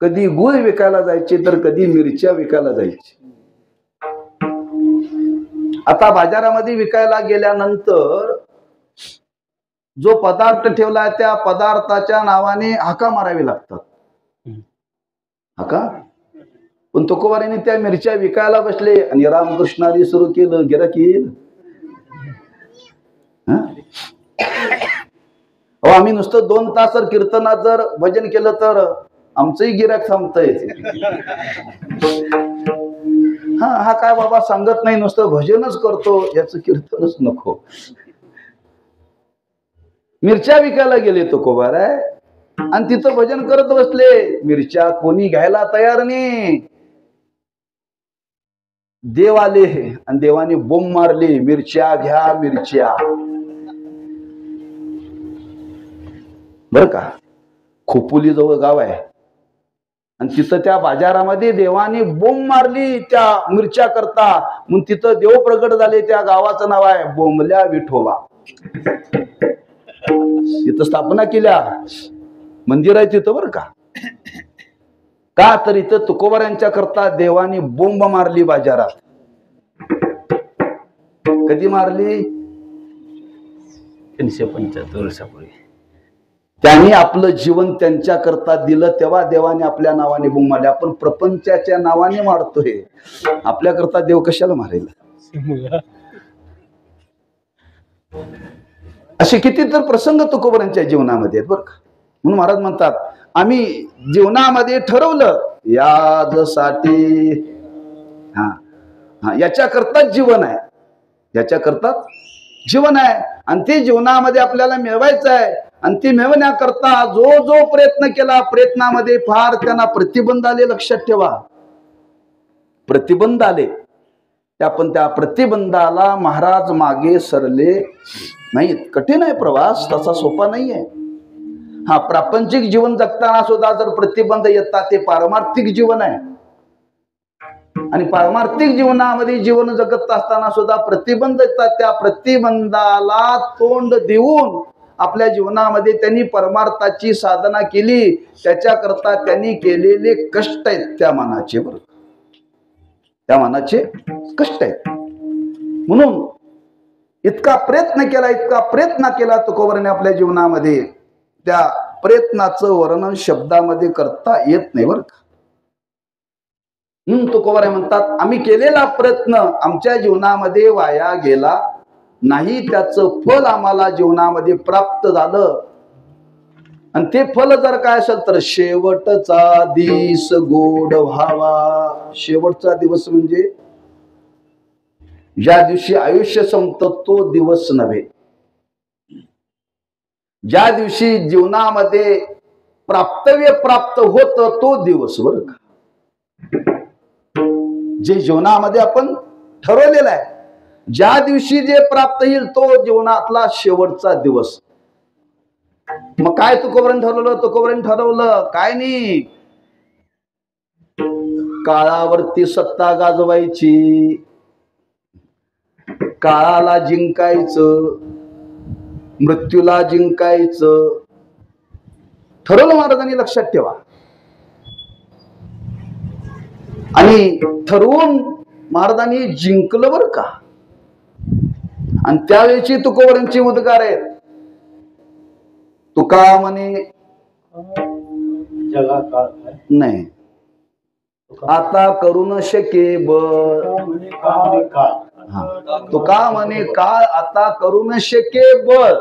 कधी गुळ विकायला जायचे तर कधी मिरच्या विकायला जायचे. आता बाजारामध्ये विकायला गेल्यानंतर जो पदार्थ ठेवला त्या पदार्थाच्या नावाने हाका मारावी लागतात, हाका. पण तुकोबारांनी त्या मिरच्या विकायला बसले आणि रामकृष्णारी सुरू केलं, गिराक येईल. आम्ही नुसतं 2 तास जर कीर्तनात जर भजन केलं तर आमचंही गिराक थांबतंय. हा काय बाबा सांगत नाही, नुसतं भजनच करतो, याचं कीर्तनच नको. मिरच्या विकायला गेले तुकोबाराय आणि तिथं भजन करत बसले. मिरच्या कोणी घ्यायला तयार नाही. देव आले आणि देवाने बोंब मारली, मिरच्या घ्या, मिरच्या. बर का, खोपोली जवळ गाव आहे आणि तिथं त्या बाजारामध्ये देवाने बोंब मारली त्या मिरच्या करता. मग तिथं देव प्रगट झाले. त्या गावाचं नाव आहे बोंबल्या विठोबा. तिथं स्थापना केल्या, मंदिर आहे तिथं बर का. का तर इथं तुकोबारांच्या करता देवाने बोंब मारली बाजारात. कधी मारली? 375 वर्षापूर्वी. त्यांनी आपलं जीवन त्यांच्या करता दिलं, तेव्हा देवाने आपल्या नावाने बोंब मारली. आपण प्रपंचाच्या नावाने मारतोय, आपल्या करता देव कशाला मारेल? असे किती तर प्रसंग तुकोबारांच्या जीवनामध्ये आहेत बरं का. म्हणून महाराज म्हणतात आम्ही जीवनामध्ये ठरवलं यासाठी, याच्या करताच जीवन आहे, याच्या करताच जीवन आहे. आणि ते जीवनामध्ये आपल्याला मिळवायचं आहे. आणि ते मिळवण्याकरता जो जो प्रयत्न केला, प्रयत्नामध्ये फार त्यांना प्रतिबंध आले. लक्षात ठेवा, प्रतिबंध आले. पण त्या प्रतिबंधाला महाराज मागे सरले नाहीत. कठीण आहे प्रवास, तसा सोपा नाही आहे. हा, प्रापंचिक जीवन जगताना सुद्धा जर प्रतिबंध येतात, ते पारमार्थिक जीवन आहे. आणि पारमार्थिक जीवनामध्ये जीवन जगत असताना सुद्धा प्रतिबंध येतात. त्या प्रतिबंधाला तोंड देऊन आपल्या जीवनामध्ये त्यांनी परमार्थाची साधना केली. त्याच्याकरता त्यांनी केलेले कष्ट आहेत त्या मानाचे, बरं, त्या मानाचे कष्ट आहेत. म्हणून इतका प्रयत्न केला तुकोबाराने आपल्या जीवनामध्ये. त्या प्रयत्नाचं वर्णन शब्दामध्ये करता येत नाही, बरं का. तुकोबाराय म्हणतात, आम्ही केलेला प्रयत्न आमच्या जीवनामध्ये वाया गेला नाही. त्याचं फल आम्हाला जीवनामध्ये प्राप्त झालं. आणि ते फल जर काय असेल तर शेवटचा दिस गोड व्हावा. शेवटचा दिवस म्हणजे ज्या दिवशी आयुष्य संपतं तो दिवस नव्हे. ज्या दिवशी जीवनामध्ये प्राप्तव्य प्राप्त होतं तो दिवस, बरं का. जे जीवनामध्ये आपण ठरवलेलं आहे, ज्या दिवशी जे प्राप्त होईल तो जीवनातला शेवटचा दिवस. मग काय तुकोबाराने ठरवलं काय नाही, काळावरती सत्ता गाजवायची, काळाला जिंकायचं, मृत्यूला जिंकायचं ठरवलं महाराजांनी, लक्षात ठेवा. आणि ठरवून महाराजांनी जिंकलं, बरं का. आणि त्यावेळेची तुकोबारांची उद्गार आहेत. तुका म्हणे नाही आता करू न शके बळ. तुका म्हणे काळ आता करू न शके बळ.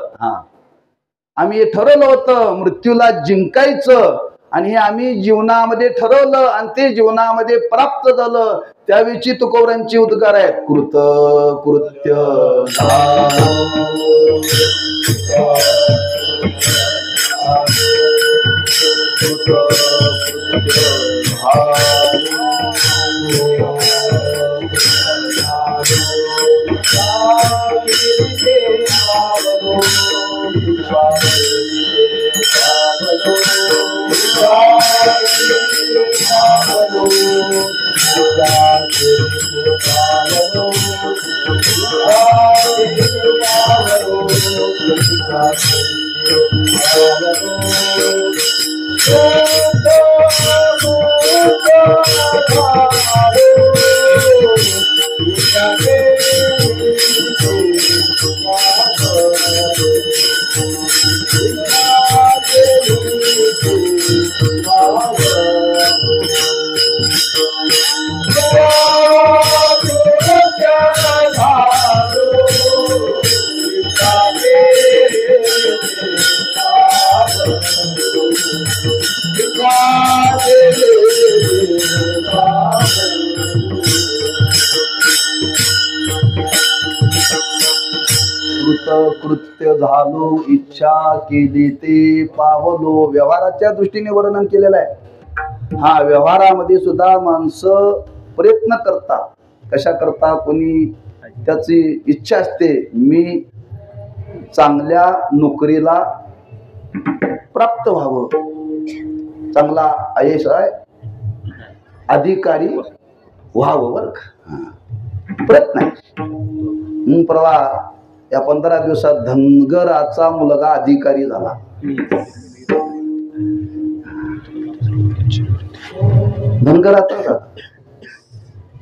आम्ही हे ठरवलं होतं मृत्यूला जिंकायचं, आणि हे आम्ही जीवनामध्ये ठरवलं आणि ते जीवनामध्ये प्राप्त झालं. त्यावेळी तुकोबारांची उद्गार आहेत. कृत कृत्य कृत्य झालो इच्छा केली ते पावलो. व्यवहाराच्या दृष्टीने वर्णन केलेलं आहे. हा व्यवहारामध्ये सुद्धा माणसं प्रयत्न करतात. कशा करता, कोणी त्याची इच्छा असते मी चांगल्या नोकरीला प्राप्त व्हावं, चांगला आयएस अधिकारी व्हावं, बरं का. प्रयत्न आहे. परवा या 15 दिवसात धनगराचा मुलगा अधिकारी झाला. धनगराचा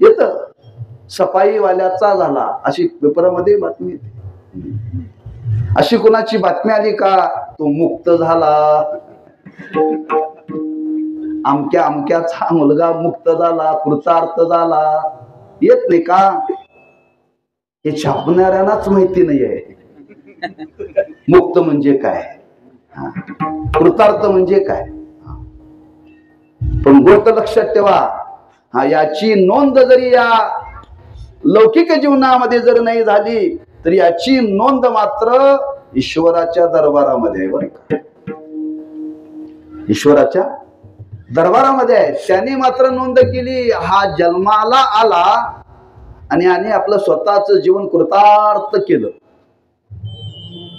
येत सफाईवाल्याचा झाला अशी पेपरमध्ये बातमी येते. अशी कोणाची बातमी आली का तो मुक्त झाला, अमक्या अमक्याचा मुलगा मुक्त झाला, कृतार्थ झाला, येत नाही का. हे छापणाऱ्यांनाच माहिती नाहीये मुक्त म्हणजे काय, कृतार्थ म्हणजे काय. पण गोष्ट लक्षात ठेवा, याची नोंद जरी या लौकिक जीवनामध्ये जर नाही झाली तर याची नोंद मात्र ईश्वराच्या दरबारामध्ये आहे, बरं का. ईश्वराच्या दरबारामध्ये आहे. त्याने मात्र नोंद केली, हा जन्माला आला आणि याने आपलं स्वतःचं जीवन कृतार्थ केलं.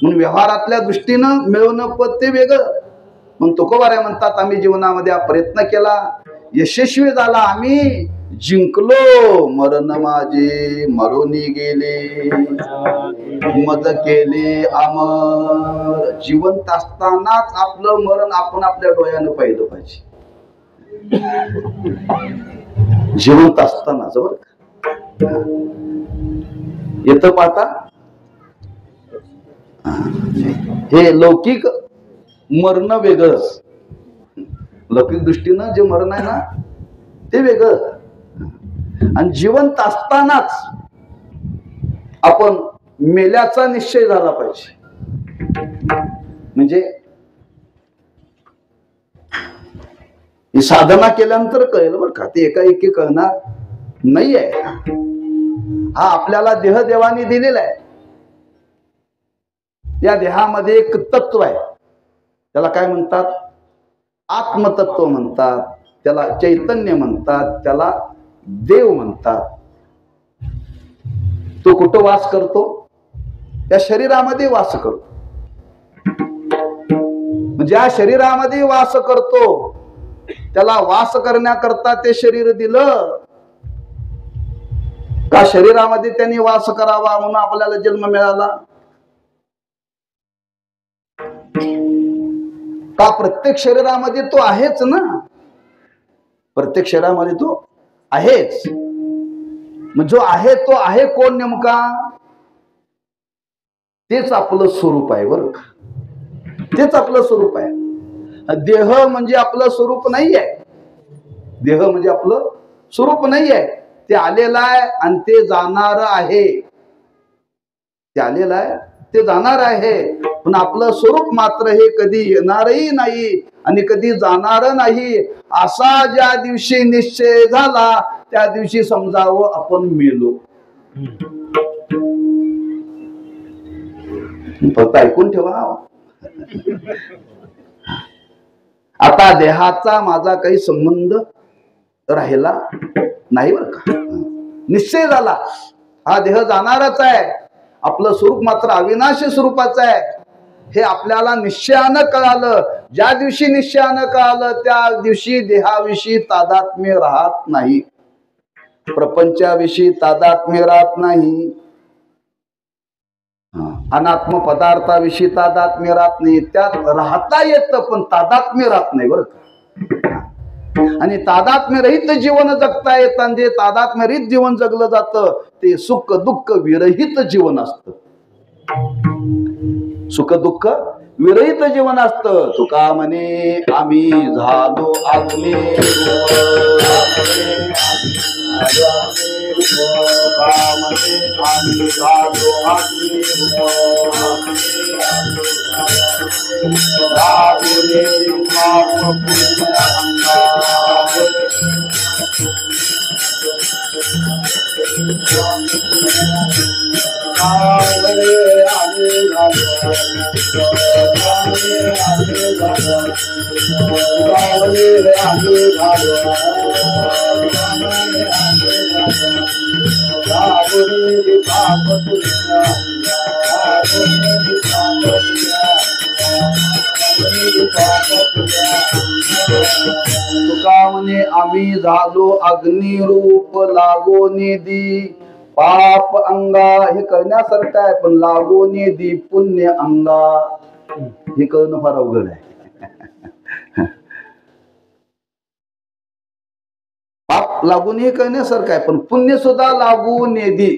म्हणून व्यवहारातल्या दृष्टीनं मिळवणं पद ते वेगळं. मग तुकोबाराय म्हणतात, आम्ही जीवनामध्ये हा प्रयत्न केला, यशस्वी झाला. आम्ही जिंकलो मरण माझे मरोनी गेले, मज केले अमर. जिवंत असतानाच आपलं मरण आपण आपल्या डोळ्यानं पाहिलं पाहिजे. जिवंत असतानाच बर येत पाहता. हे लौकिक मरण वेगळंच, लौकिक दृष्टीनं जे मरण आहे ना ते वेगळं. आणि जिवंत असतानाच आपण मेल्याचा निश्चय झाला पाहिजे. म्हणजे ही साधना केल्यानंतर कळेल बर का, ते एकाएकी कळणार नाहीये. हा आपल्याला देह देवाने दिलेला आहे. या देहामध्ये एक तत्व आहे, त्याला काय म्हणतात? आत्मतत्व म्हणतात, त्याला चैतन्य म्हणतात, त्याला देव म्हणतात. तो कुठं वास करतो? त्या शरीरामध्ये वास करतो. ज्या शरीरामध्ये वास करतो त्याला वास करण्याकरता ते शरीर दिलं का? शरीरामध्ये त्यांनी वास करावा म्हणून आपल्याला जन्म मिळाला का? प्रत्येक शरीरामध्ये तो आहेच ना, प्रत्येक शरीरामध्ये तो आहेच. मग जो आहे तो आहे कोण नेमका? तेच आपलं स्वरूप आहे बरं का, तेच आपलं स्वरूप आहे. देह म्हणजे आपलं स्वरूप नाही आहे. देह म्हणजे आपलं स्वरूप नाही आहे. ते आलेलं आहे आणि ते जाणार आहे. ते आलेलं आहे, ते जाणार आहे. पण आपलं स्वरूप मात्र हे कधी येणारही नाही आणि कधी जाणार नाही. असा ज्या दिवशी निश्चय झाला त्या दिवशी समजावं आपण मेलो. फक्त ऐकून ठेवा. आता देहाचा माझा काही संबंध राहिला नाही बरं का. निश्चय झाला हा देह जाणारच आहे, आपलं स्वरूप मात्र अविनाशी स्वरूपाचं आहे. हे आपल्याला निश्चयानं कळालं. ज्या दिवशी निश्चयानं कळालं त्या दिवशी देहाविषयी तादात्म्य राहत नाही, प्रपंचाविषयी तादात्म्य राहत नाही, अनात्म पदार्थाविषयी तादात्म्य राहत नाही. त्यात राहता येतं पण तादात्म्य राहत नाही बरं का. आणि तादात्म्य रहित जीवन जगता येत. आणि जे तादात्म्य रहित जीवन जगलं जातं ते सुख दुःख विरहित जीवन असतं. सुख दुःख विरहित जीवन असतं. तुका म्हणे आम्ही झालो अग्नी तुका म्हणे आम्ही झालो अग्निरूप लागो निधी पाप अंगा. हे कळण्यासारखं आहे पण लागो निधी पुण्य अंगा हे कळणं फार अवघड आहे. पाप लागून हे कळण्यासारखं आहे पण पुण्य सुद्धा लागून निधी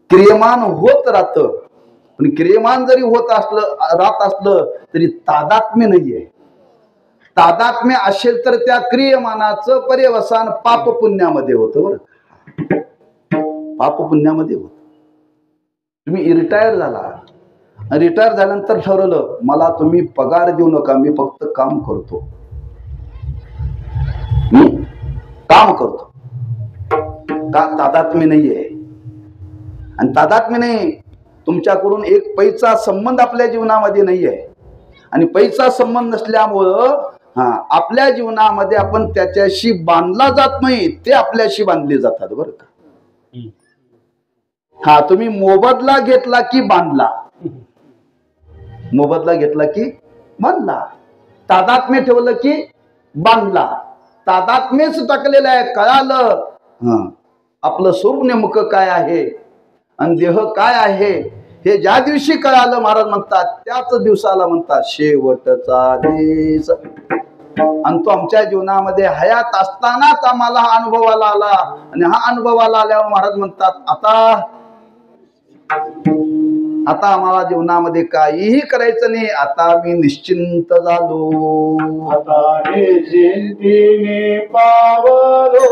क्रियमान होत राहत. पण क्रियमान जरी होत असलं राहत असलं तरी तादात्म्य नाहीये. तादात्म्य असेल तर त्या क्रियमानाचं पर्यवसान पाप पुण्यामध्ये होतं बरं. पाप पुण्यामध्ये होत. तुम्ही रिटायर झाला, रिटायर झाल्यानंतर ठरवलं मला तुम्ही पगार देऊ नका, मी फक्त काम करतो, मी काम करतो. का? तादात्म्य नाहीये. आणि तादात्म्य नाही, तुमच्याकडून एक पैसा संबंध आपल्या जीवनामध्ये नाहीये. आणि पैसा संबंध नसल्यामुळं आपल्या जीवनामध्ये आपण त्याच्याशी बांधला जात नाही, ते आपल्याशी बांधले जातात बरं का. तुम्ही मोबदला घेतला की बांधला, मोबदला घेतला की बांधला, तादात्म्य ठेवलं की बांधला. तादात्म्यच टाकलेलं आहे. कळालं आपलं स्वरूप नेमकं काय आहे आणि देह काय आहे हे ज्या दिवशी कळालं, महाराज म्हणतात त्याच दिवसाला म्हणतात शेवटचा दिवस. आणि तो आमच्या जीवनामध्ये हयात असतानाच आम्हाला हा अनुभवाला आला. आणि हा अनुभवाला आल्यावर महाराज म्हणतात आता आम्हाला जीवनामध्ये काहीही करायचं नाही. आता मी निश्चिंत झालो. आता निश्चिंतीने पावलो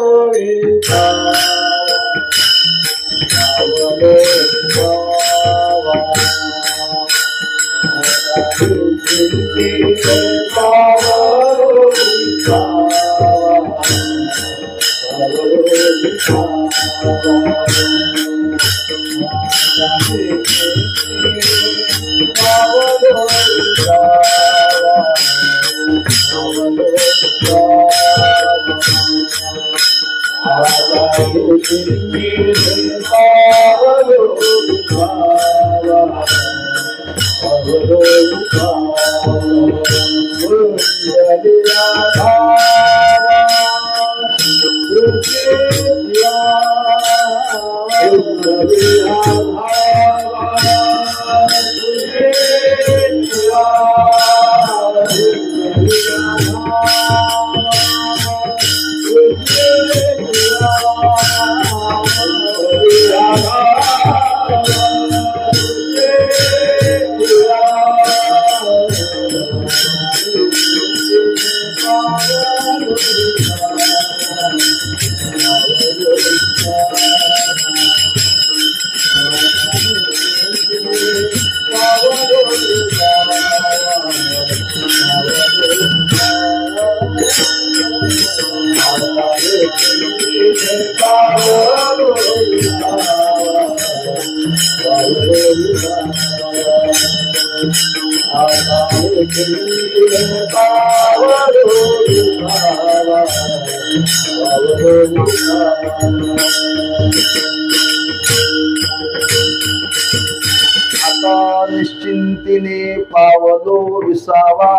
आता निश्चिंतीने पावलो विसावा.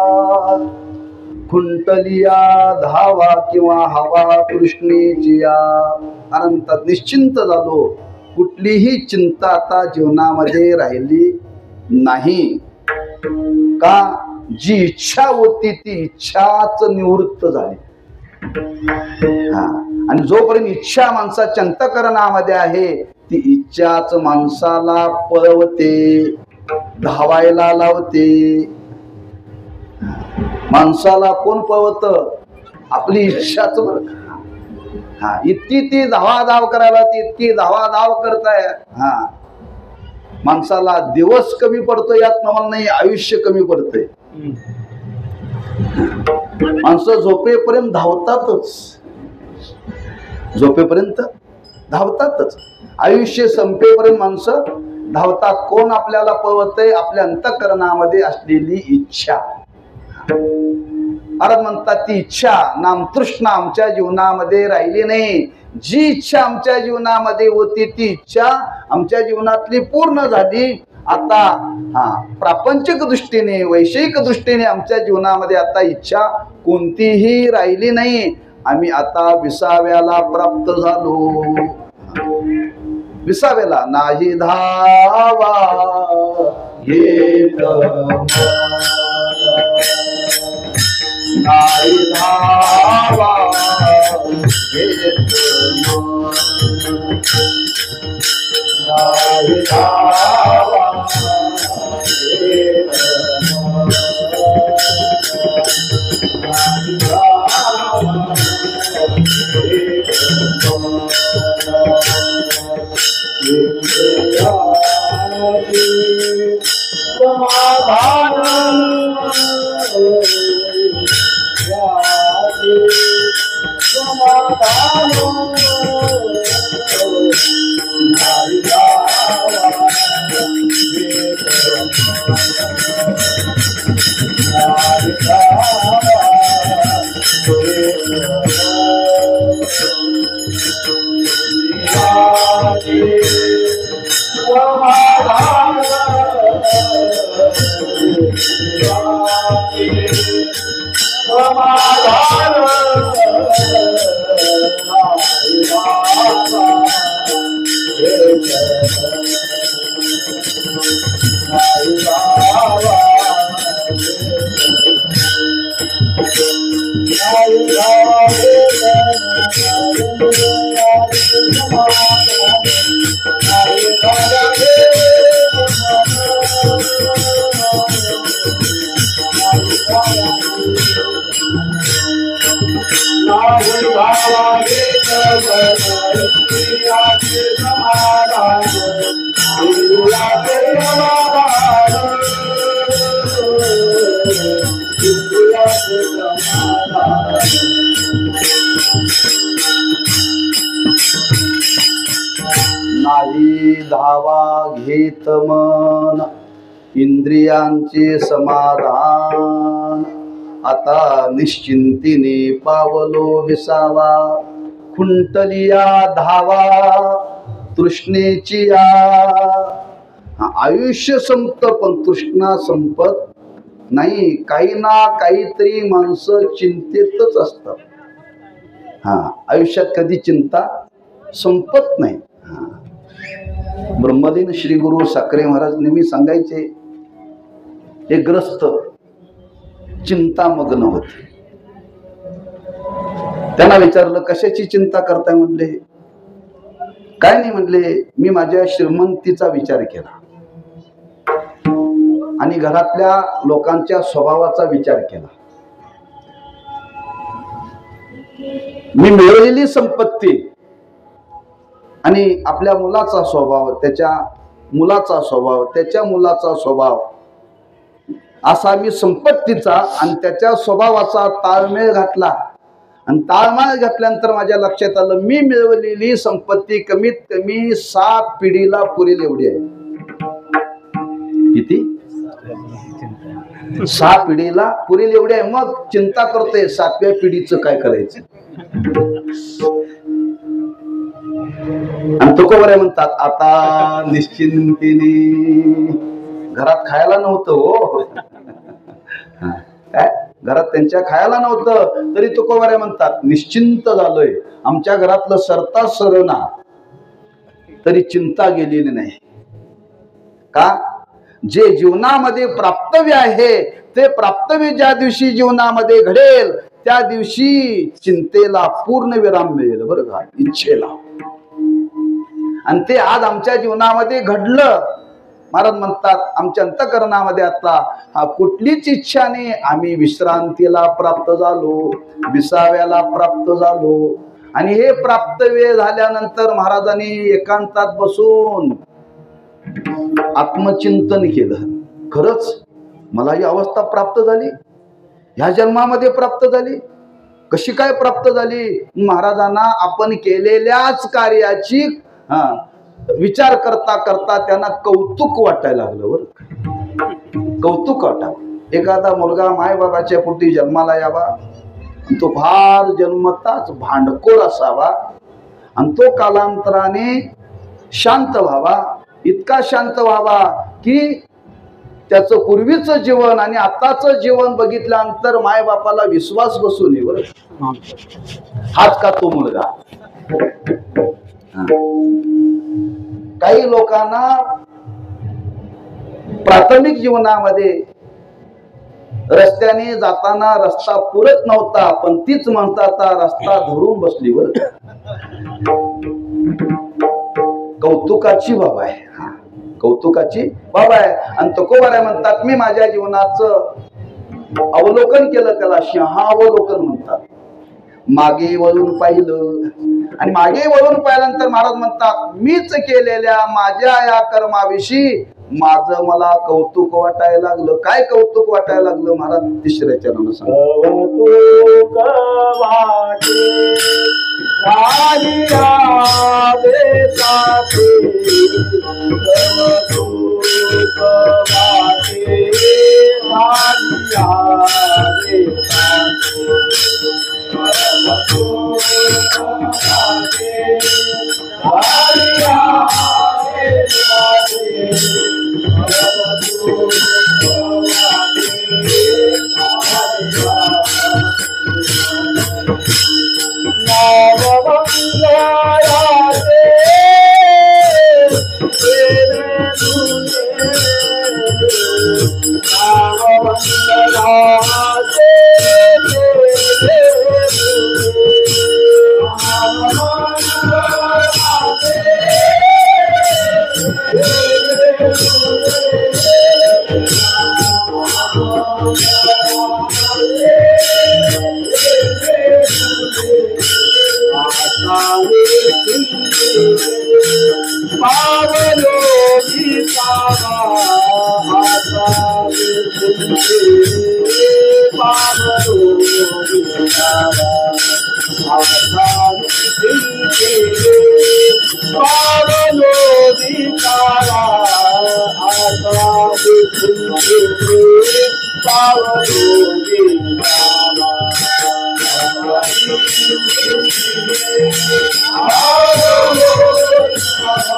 खुंटलिया धावा किंवा हवा कृष्णेची या. अनंतात निश्चिंत झालो. कुठलीही चिंता आता जीवनामध्ये राहिली नाही. का? जी इच्छा होती ती इच्छाच निवृत्त झाली. आणि जोपर्यंत इच्छा माणसाच्या अंतःकरणामध्ये आहे ती इच्छाच माणसाला पळवते, धावायला लावते. माणसाला कोण पळवत? आपली इच्छाच. इतकी ती धावाधाव करायला इतकी धावाधाव करताय. माणसाला दिवस कमी पडतो यात नवल नाही, आयुष्य कमी पडतंय. माणसं झोपेपर्यंत धावतातच, झोपेपर्यंत धावतातच. आयुष्य संपेपर्यंत माणसं धावतात. कोण आपल्याला पळवतंय? आपल्या अंतःकरणामध्ये असलेली इच्छा. महाराज म्हणतात ती इच्छा नामतृष्णा आमच्या जीवनामध्ये राहिली नाही. जी इच्छा आमच्या जीवनामध्ये होती ती इच्छा आमच्या जीवनातली पूर्ण झाली. आता प्रापंचिक दृष्टीने, वैषयिक दृष्टीने आमच्या जीवनामध्ये आता इच्छा कोणतीही राहिली नाही. आम्ही आता विसाव्याला प्राप्त झालो. विसाव्याला नाही धावा येत नाही धावा येत नाही धावा येत नाही धावा नाही धावा घेत मन इंद्रियांचे समाधान, आता निश्चिंतीने पावलो विसावा, खुंटलिया धावा तृष्णेची या। आयुष्य संपत पण तृष्णा संपत नाही, काही ना काहीतरी माणसं चिंतेतच असतात। आयुष्यात कधी चिंता संपत नाही। ब्रह्मलीन श्री गुरु साखरे महाराज नेहमी सांगायचे, एक ग्रस्त चिंतामग्न होते। त्यांना विचारलं कशाची चिंता करताय? म्हणले काय नाही, म्हणले मी माझ्या श्रीमंतीचा विचार केला आणि घरातल्या लोकांच्या स्वभावाचा विचार केला। मी मिळवलेली संपत्ती आणि आपल्या मुलाचा स्वभाव, त्याच्या मुलाचा स्वभाव, त्याच्या मुलाचा स्वभाव, असा मी संपत्तीचा आणि त्याच्या स्वभावाचा ताळमेळ घातला आणि ताळमेळ घातल्यानंतर माझ्या लक्षात आलं मी मिळवलेली संपत्ती कमीत कमी 7 पिढीला पुरेल एवढी आहे। किती? 6 पिढीला पुरेल एवढी आहे। मग चिंता करतोय 7व्या पिढीचं काय करायचं। आणि तुकोबरे म्हणतात आता निश्चिंतीने, घरात खायला नव्हतं हो, काय घरात त्यांच्या खायला नव्हतं तरी तुकोबरे म्हणतात निश्चिंत झालोय, आमच्या घरातलं सरता सरना तरी चिंता गेलेली नाही। का? जे जीवनामध्ये प्राप्तव्य आहे ते प्राप्तव्य ज्या दिवशी जीवनामध्ये घडेल त्या दिवशी चिंतेला पूर्ण विराम मिळेल बरं का, इच्छेला। आणि ते आज आमच्या जीवनामध्ये घडलं। महाराज म्हणतात आमच्या अंतःकरणामध्ये आता कुठलीच इच्छा नाही, आम्ही विश्रांतीला प्राप्त झालो, विसाव्याला प्राप्त झालो। आणि हे प्राप्तव्य झाल्यानंतर महाराजांनी एकांतात बसून आत्मचिंतन केलं। खरंच मला ही अवस्था प्राप्त झाली, ह्या जन्मामध्ये प्राप्त झाली, कशी काय प्राप्त झाली? महाराजांना आपण केलेल्याच कार्याची विचार करता करता त्यांना कौतुक वाटायला लागलं बरं, कौतुक वाटावं। एखादा मुलगा मायबाबाच्या पोटी जन्माला यावा, तो फार जन्मताच भांडखोर असावा आणि तो कालांतराने शांत व्हावा, इतका शांत व्हावा की त्याचं पूर्वीचं जीवन आणि आताचं जीवन बघितल्यानंतर मायबापाला विश्वास बसू नये बरं, हाच का तो मुलगा। काही लोकांना प्राथमिक जीवनामध्ये रस्त्याने जाताना रस्ता पुरत नव्हता, पण तीच म्हणतात रस्ता धरून बसली बरं, कौतुकाची बाब आहे, कौतुकाची बाब आहे। आणि तुकोबाराय म्हणतात मी माझ्या जीवनाचं अवलोकन केलं, त्याला सिंहावलोकन म्हणतात। मागे वळून पाहिलं आणि मागे वळून पाहिल्यानंतर महाराज म्हणतात मीच केलेल्या माझ्या या कर्माविषयी माझं मला कौतुक वाटायला लागलं। काय कौतुक वाटायला लागलं? महाराज तिसऱ्या चरणानं पावलो विसावा आता विसुंते पावलो विसावा आता विसुंते पावलो विसावा आता विसुंते पावलो विसावा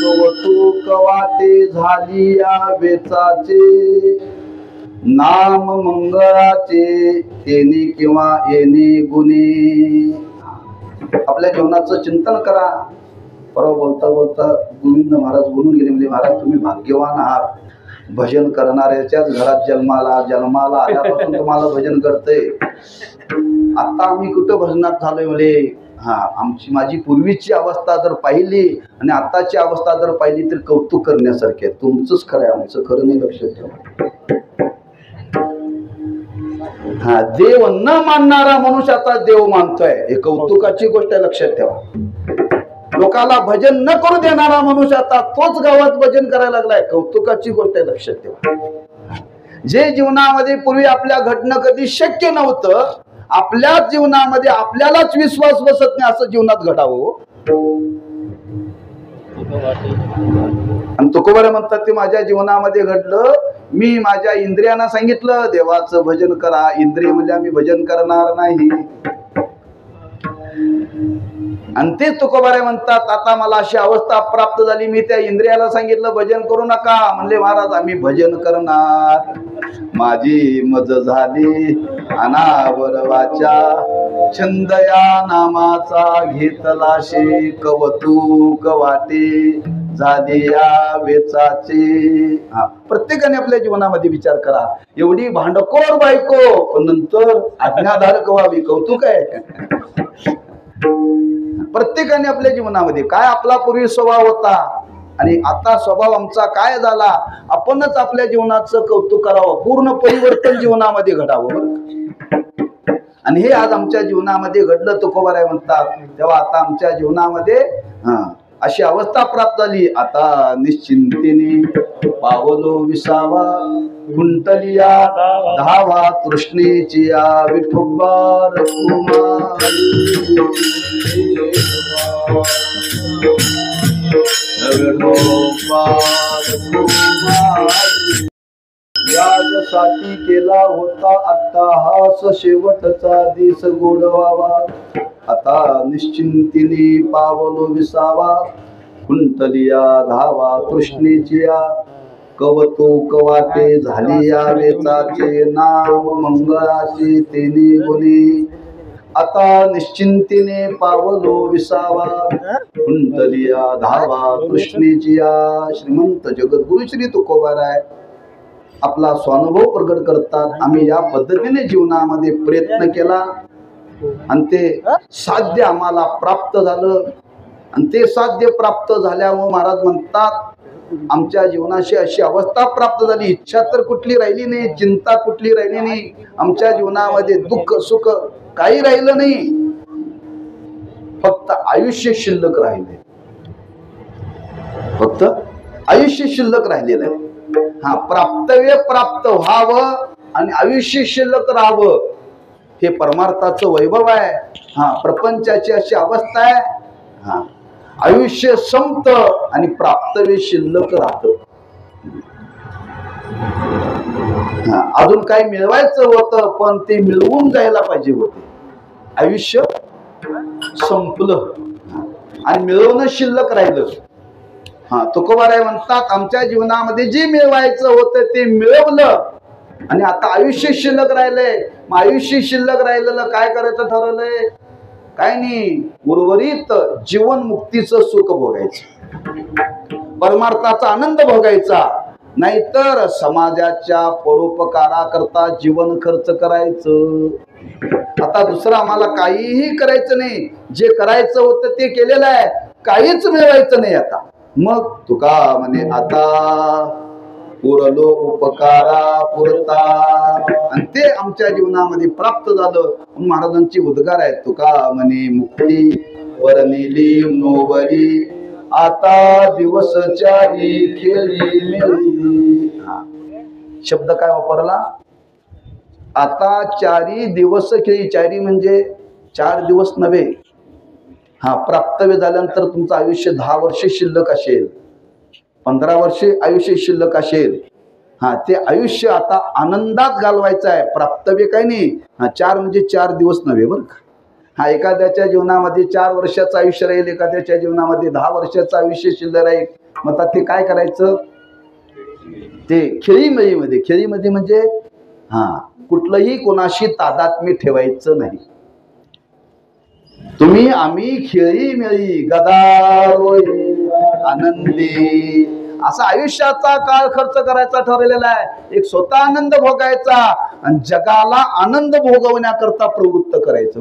कौतुक वाटे झाली या वेचाचे नाम मंगळाचे तेने किंवा येणे गुणे. आपल्या जीवनाचं चिंतन करा. परवा बोलता बोलता गोविंद महाराज बोलून गेले, म्हणजे महाराज तुम्ही भाग्यवान आहात, भजन करणाऱ्याच्याच घरात जन्माला आल्यापासून तुम्हाला भजन करतंय. आता आम्ही कुठं भजनात झालोय म्हणजे माझी पूर्वीची अवस्था जर पाहिली आणि आताची अवस्था जर पाहिली तर कौतुक करण्यासारखे आहे. तुमचंच खरं आहे, आमचं खरं नाही. लक्षात ठेवा. देव न मानणारा मनुष्य आता देव मानतोय, हे कौतुकाची गोष्ट आहे. लक्षात ठेवा. लोकाला भजन न करू देणारा मनुष्य आता तोच गावात भजन करायला लागलाय, कौतुकाची गोष्ट आहे. लक्षात ठेवा. जे जीवनामध्ये पूर्वी आपल्या घडणं कधी शक्य नव्हतं, आपल्याच जीवनामध्ये आपल्यालाच विश्वास बसत नाही असं जीवनात घडावं. आणि तुकोबारे म्हणतात ते माझ्या जीवनामध्ये घडलं. मी माझ्या इंद्रियांना सांगितलं देवाचं भजन करा. इंद्रिय म्हणजे आम्ही भजन करणार नाही. आणि ते तुकोबारे म्हणतात आता मला अशी अवस्था प्राप्त झाली, मी त्या इंद्रियाला सांगितलं भजन करू नका. म्हणले महाराज आम्ही भजन करणार. माझी मज झाली अनावर वाचा, छंद या नामाचा घेतला शे कौतुक वाटे झाले या वेचाचे. प्रत्येकाने आपल्या जीवनामध्ये विचार करा. एवढी भांडखोर बायको पण नंतर आज्ञाधारक व्हावी, कौतुक आहे. प्रत्येकाने आपल्या जीवनामध्ये काय आपला पूर्वी स्वभाव होता आणि आता स्वभाव आमचा काय झाला, आपणच आपल्या जीवनाचं कौतुक करावं. पूर्ण परिवर्तन जीवनामध्ये घडावं. आणि हे आज आमच्या जीवनामध्ये घडलं तुकोबाराय म्हणतात. तेव्हा आता आमच्या जीवनामध्ये अशी अवस्था प्राप्त झाली. आता निश्चिंतेने पावलो विसावा, कुंटलिया धावा तृष्णेची या विठोबा यासाठी केला होता अट्टाहास, शेवटचा दिस गोडवावा. आता निश्चिंतीने पावलो विसावा, कुंटलिया धावा तृष्णेचिया कवतुक वाटे झाली या वेचाचे नाम मंगळाचे तेने गुणे. आता निश्चिंतीने पावलो विसावा, कुंटलिया धावा तृष्णेचिया. श्रीमंत जगद्गुरु श्री तुकोबाराय आपला स्वानुभव प्रगट करतात. आम्ही या पद्धतीने जीवनामध्ये प्रयत्न केला आणि ते साध्य आम्हाला प्राप्त झालं. आणि ते साध्य प्राप्त झाल्यामुळे महाराज म्हणतात आमच्या जीवनाशी अशी अवस्था प्राप्त झाली. इच्छा तर कुठली राहिली नाही, चिंता कुठली राहिली नाही. आमच्या जीवनामध्ये दुःख सुख काही राहिलं नाही. फक्त आयुष्य शिल्लक राहिले. फक्त आयुष्य शिल्लक राहिलेलं आहे. प्राप्तव्य प्राप्त व्हावं आणि आयुष्य शिल्लक राहावं हे परमार्थाचं वैभव आहे. प्रपंचाची अशी अवस्था आहे. आयुष्य संपत आणि प्राप्तव्य शिल्लक राहत. अजून काही मिळवायचं होतं पण ते मिळवून जायला पाहिजे होते. आयुष्य संपलं आणि मिळवणं शिल्लक राहिलं. तुकोबाराय म्हणतात आमच्या जीवनामध्ये जे मिळवायचं होतं ते मिळवलं आणि आता आयुष्य शिल्लक राहिलंय. मग आयुष्य शिल्लक राहिलेलं काय करायचं ठरवलंय? काय नाही, उर्वरित जीवन मुक्तीचं सुख भोगायचं, परमार्थाचा आनंद भोगायचा. नाहीतर समाजाच्या परोपकाराकरता जीवन खर्च करायचं. आता दुसरं आम्हाला काहीही करायचं नाही, जे करायचं होतं ते केलेलं आहे, काहीच मिळवायचं नाही आता. मग तुका म्हणे आता पुरलो उपकारा पुरता, आणि ते आमच्या जीवनामध्ये प्राप्त झालं. महाराजांची उद्गार आहे, तुका म्हणे मुक्ती वरनिली नोवरी, आता दिवस चारी खेळी मिळी. शब्द काय वापरला? आता चारी दिवस खेळी. चारी म्हणजे 4 दिवस नव्हे. प्राप्तव्य झाल्यानंतर तुमचं आयुष्य 10 वर्षे शिल्लक असेल, 15 वर्षे आयुष्य शिल्लक असेल. ते आयुष्य आता आनंदात घालवायचं आहे. प्राप्तव्य काही नाही. 4 म्हणजे 4 दिवस नव्हे बरं का. एखाद्याच्या जीवनामध्ये 4 वर्षाचं आयुष्य राहील, एखाद्याच्या जीवनामध्ये 10 वर्षाचं आयुष्य शिल्लक राहील. मग आता ते काय करायचं? ते खेळीमेळीमध्ये. खेळीमध्ये म्हणजे कुठलंही कोणाशी तादात्म्य ठेवायचं नाही. तुम्ही आम्ही खेळीमेळी गदारोळी आनंदी असा आयुष्याचा काळ खर्च करायचा ठरलेला आहे. एक स्वतः आनंद भोगायचा आणि जगाला आनंद भोगवण्याकरता प्रवृत्त करायचं.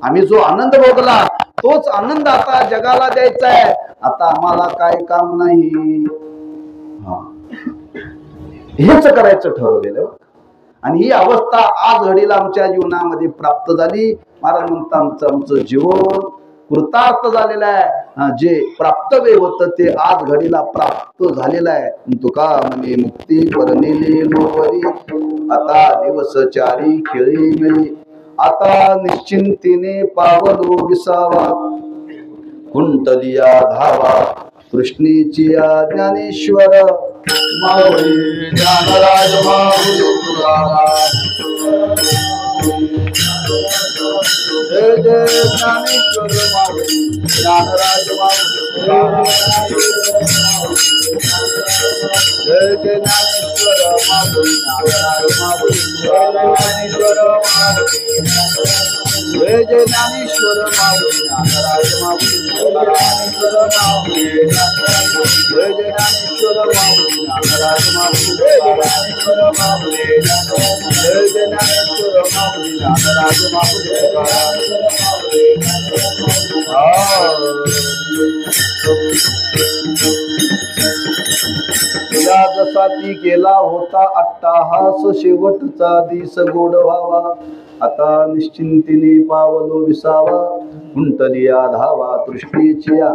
आम्ही जो आनंद भोगला तोच आनंद आता जगाला द्यायचा आहे. आता आम्हाला काय काम नाही, हेच करायचं ठरवलेलं. आणि ही अवस्था आज घडीला आमच्या जीवनामध्ये प्राप्त झाली. महाराज म्हणतात आमचं जीवन कृतार्थ झालेलं आहे. जे प्राप्तव्य होतं ते आज घडीला प्राप्त झालेलं आहे. तुका म्हणे मुक्ती परनेली नोवरी, आता दिवस चारी खेळी मिळी, आता निश्चिंतीने पावलो विसावा, कुंटलिया धावा कृष्णीची ज्ञानेश्वर माऊली ज्ञानराज माऊली पुराणा. जय जय ज्ञानेश्वर माऊली ज्ञानराज माऊली पुराणा. जय जय ज्ञानेश्वर माऊली ज्ञानराज माऊली पुराणा. जय जय ज्ञानेश्वर माऊली ज्ञानराज माऊली पुराणा. जय जय ज्ञानेश्वर माऊली ज्ञानराज माऊली पुराणा. जय जय ज्ञानेश्वर माऊली ज्ञानराज माऊली तुला जसा ती केला होता अट्टाहास, शेवटचा दिस गोड व्हावा, आता निश्चिंतीने पावलो विसावा, कुंटलिया धावा तृष्णेचिया,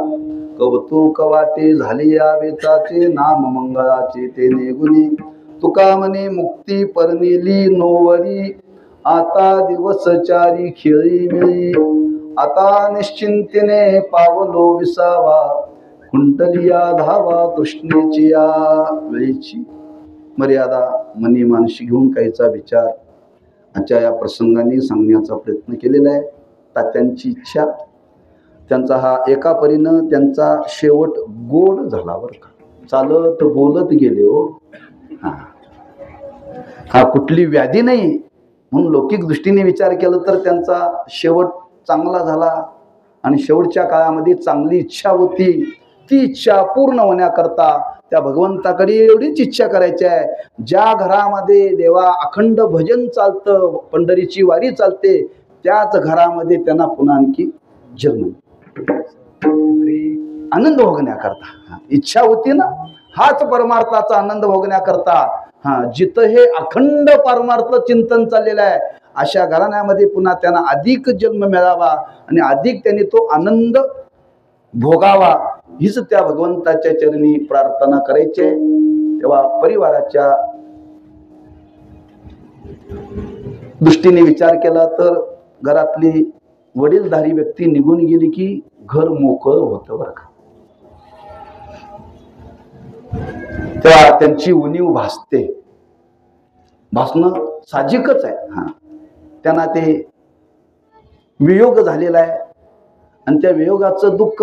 कौतुक वाटे झाले या वेचाचे, नाम मंगळाचे ते नेगुनी, तुका म्हणे मुक्ती परनेली नोवरी, आता दिवस चारी खेळी मिळी, आता निश्चिंतीने पावलो विसावा, कुंटलिया धावा तृष्णेची या वेळीची. मर्यादा मनी मानशी घेऊन काहीचा विचार आजच्या या प्रसंगाने सांगण्याचा प्रयत्न केलेला आहे. तात्यांची इच्छा, त्यांचा हा एका परीनं त्यांचा शेवट गोड झाला बरं का. चालत बोलत गेले हो. हा कुठली व्याधी नाही म्हणून लौकिक दृष्टीने विचार केला तर त्यांचा शेवट चांगला झाला. आणि शेवटच्या काळामध्ये चांगली इच्छा होती, ती इच्छा पूर्ण होण्याकरता त्या भगवंताकडे एवढीच इच्छा करायची आहे. ज्या घरामध्ये देवा अखंड भजन चालतं, पंढरीची वारी चालते, त्याच घरामध्ये त्यांना पुन्हा आणखी जन्म आनंद भोगण्याकरता इच्छा होती ना. हाच परमार्थाचा आनंद भोगण्याकरता जिथं हे अखंड परमार्थ चिंतन चाललेलं आहे अशा घराण्यामध्ये पुन्हा त्यांना अधिक जन्म मिळावा आणि अधिक त्यांनी तो आनंद भोगावा, हीच त्या भगवंताच्या चरणी प्रार्थना करायची. तेव्हा परिवाराच्या दृष्टीने विचार केला तर घरातली वडीलधारी व्यक्ती निघून गेली की घर मोकळं होतं बरं का. तेव्हा त्यांची उणीव भासते, भासणं साहजिकच आहे. त्यांना ते वियोग झालेला आहे आणि त्या वियोगाचं दुःख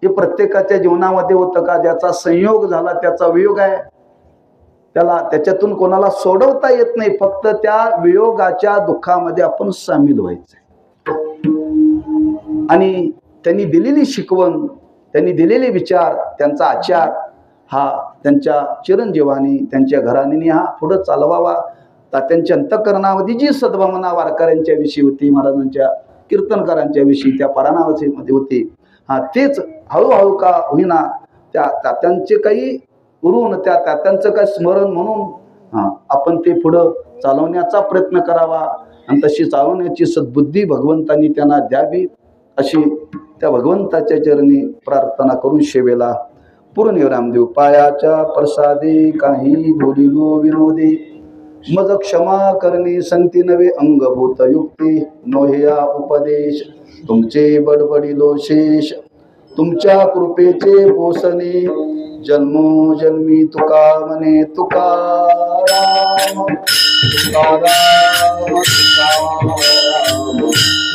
हे प्रत्येकाच्या जीवनामध्ये होतं का. ज्याचा संयोग झाला त्याचा वियोग आहे, त्याला त्याच्यातून कोणाला सोडवता येत नाही. फक्त त्या वियोगाच्या दुःखामध्ये आपण सामील व्हायचंय. आणि त्यांनी दिलेली शिकवण, त्यांनी दिलेले विचार, त्यांचा आचार हा त्यांच्या चिरंजीवानी त्यांच्या घराणीने हा पुढं चालवावा. त्यांच्या अंतःकरणामध्ये जी सद्भावना वारकऱ्यांच्या विषयी होती, महाराजांच्या कीर्तनकारांच्या विषयी त्या पराणामध्ये होती, हा तेच हळूहळू का होईना त्या त्यांचे काही ऋण त्या त्यांचं काही स्मरण म्हणून आपण ते पुढं चालवण्याचा प्रयत्न करावा. आणि तशी चालवण्याची सद्बुद्धी भगवंतांनी त्यांना द्यावी अशी त्या भगवंताच्या चरणी प्रार्थना करून सेवेला पूर्णविराम देऊ. पायाच्या प्रसादी काही बोलिलो विनोदी, मज क्षमा करणे संती नवे अंगभूत युक्ती. नोह्या उपदेश तुमचे बडबडिलो शेष, तुमच्या कृपेचे पोसणे जन्मोजन्मी तुका म्हणे तुकाराम तुकाराम तुकाराम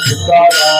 तुकाराम.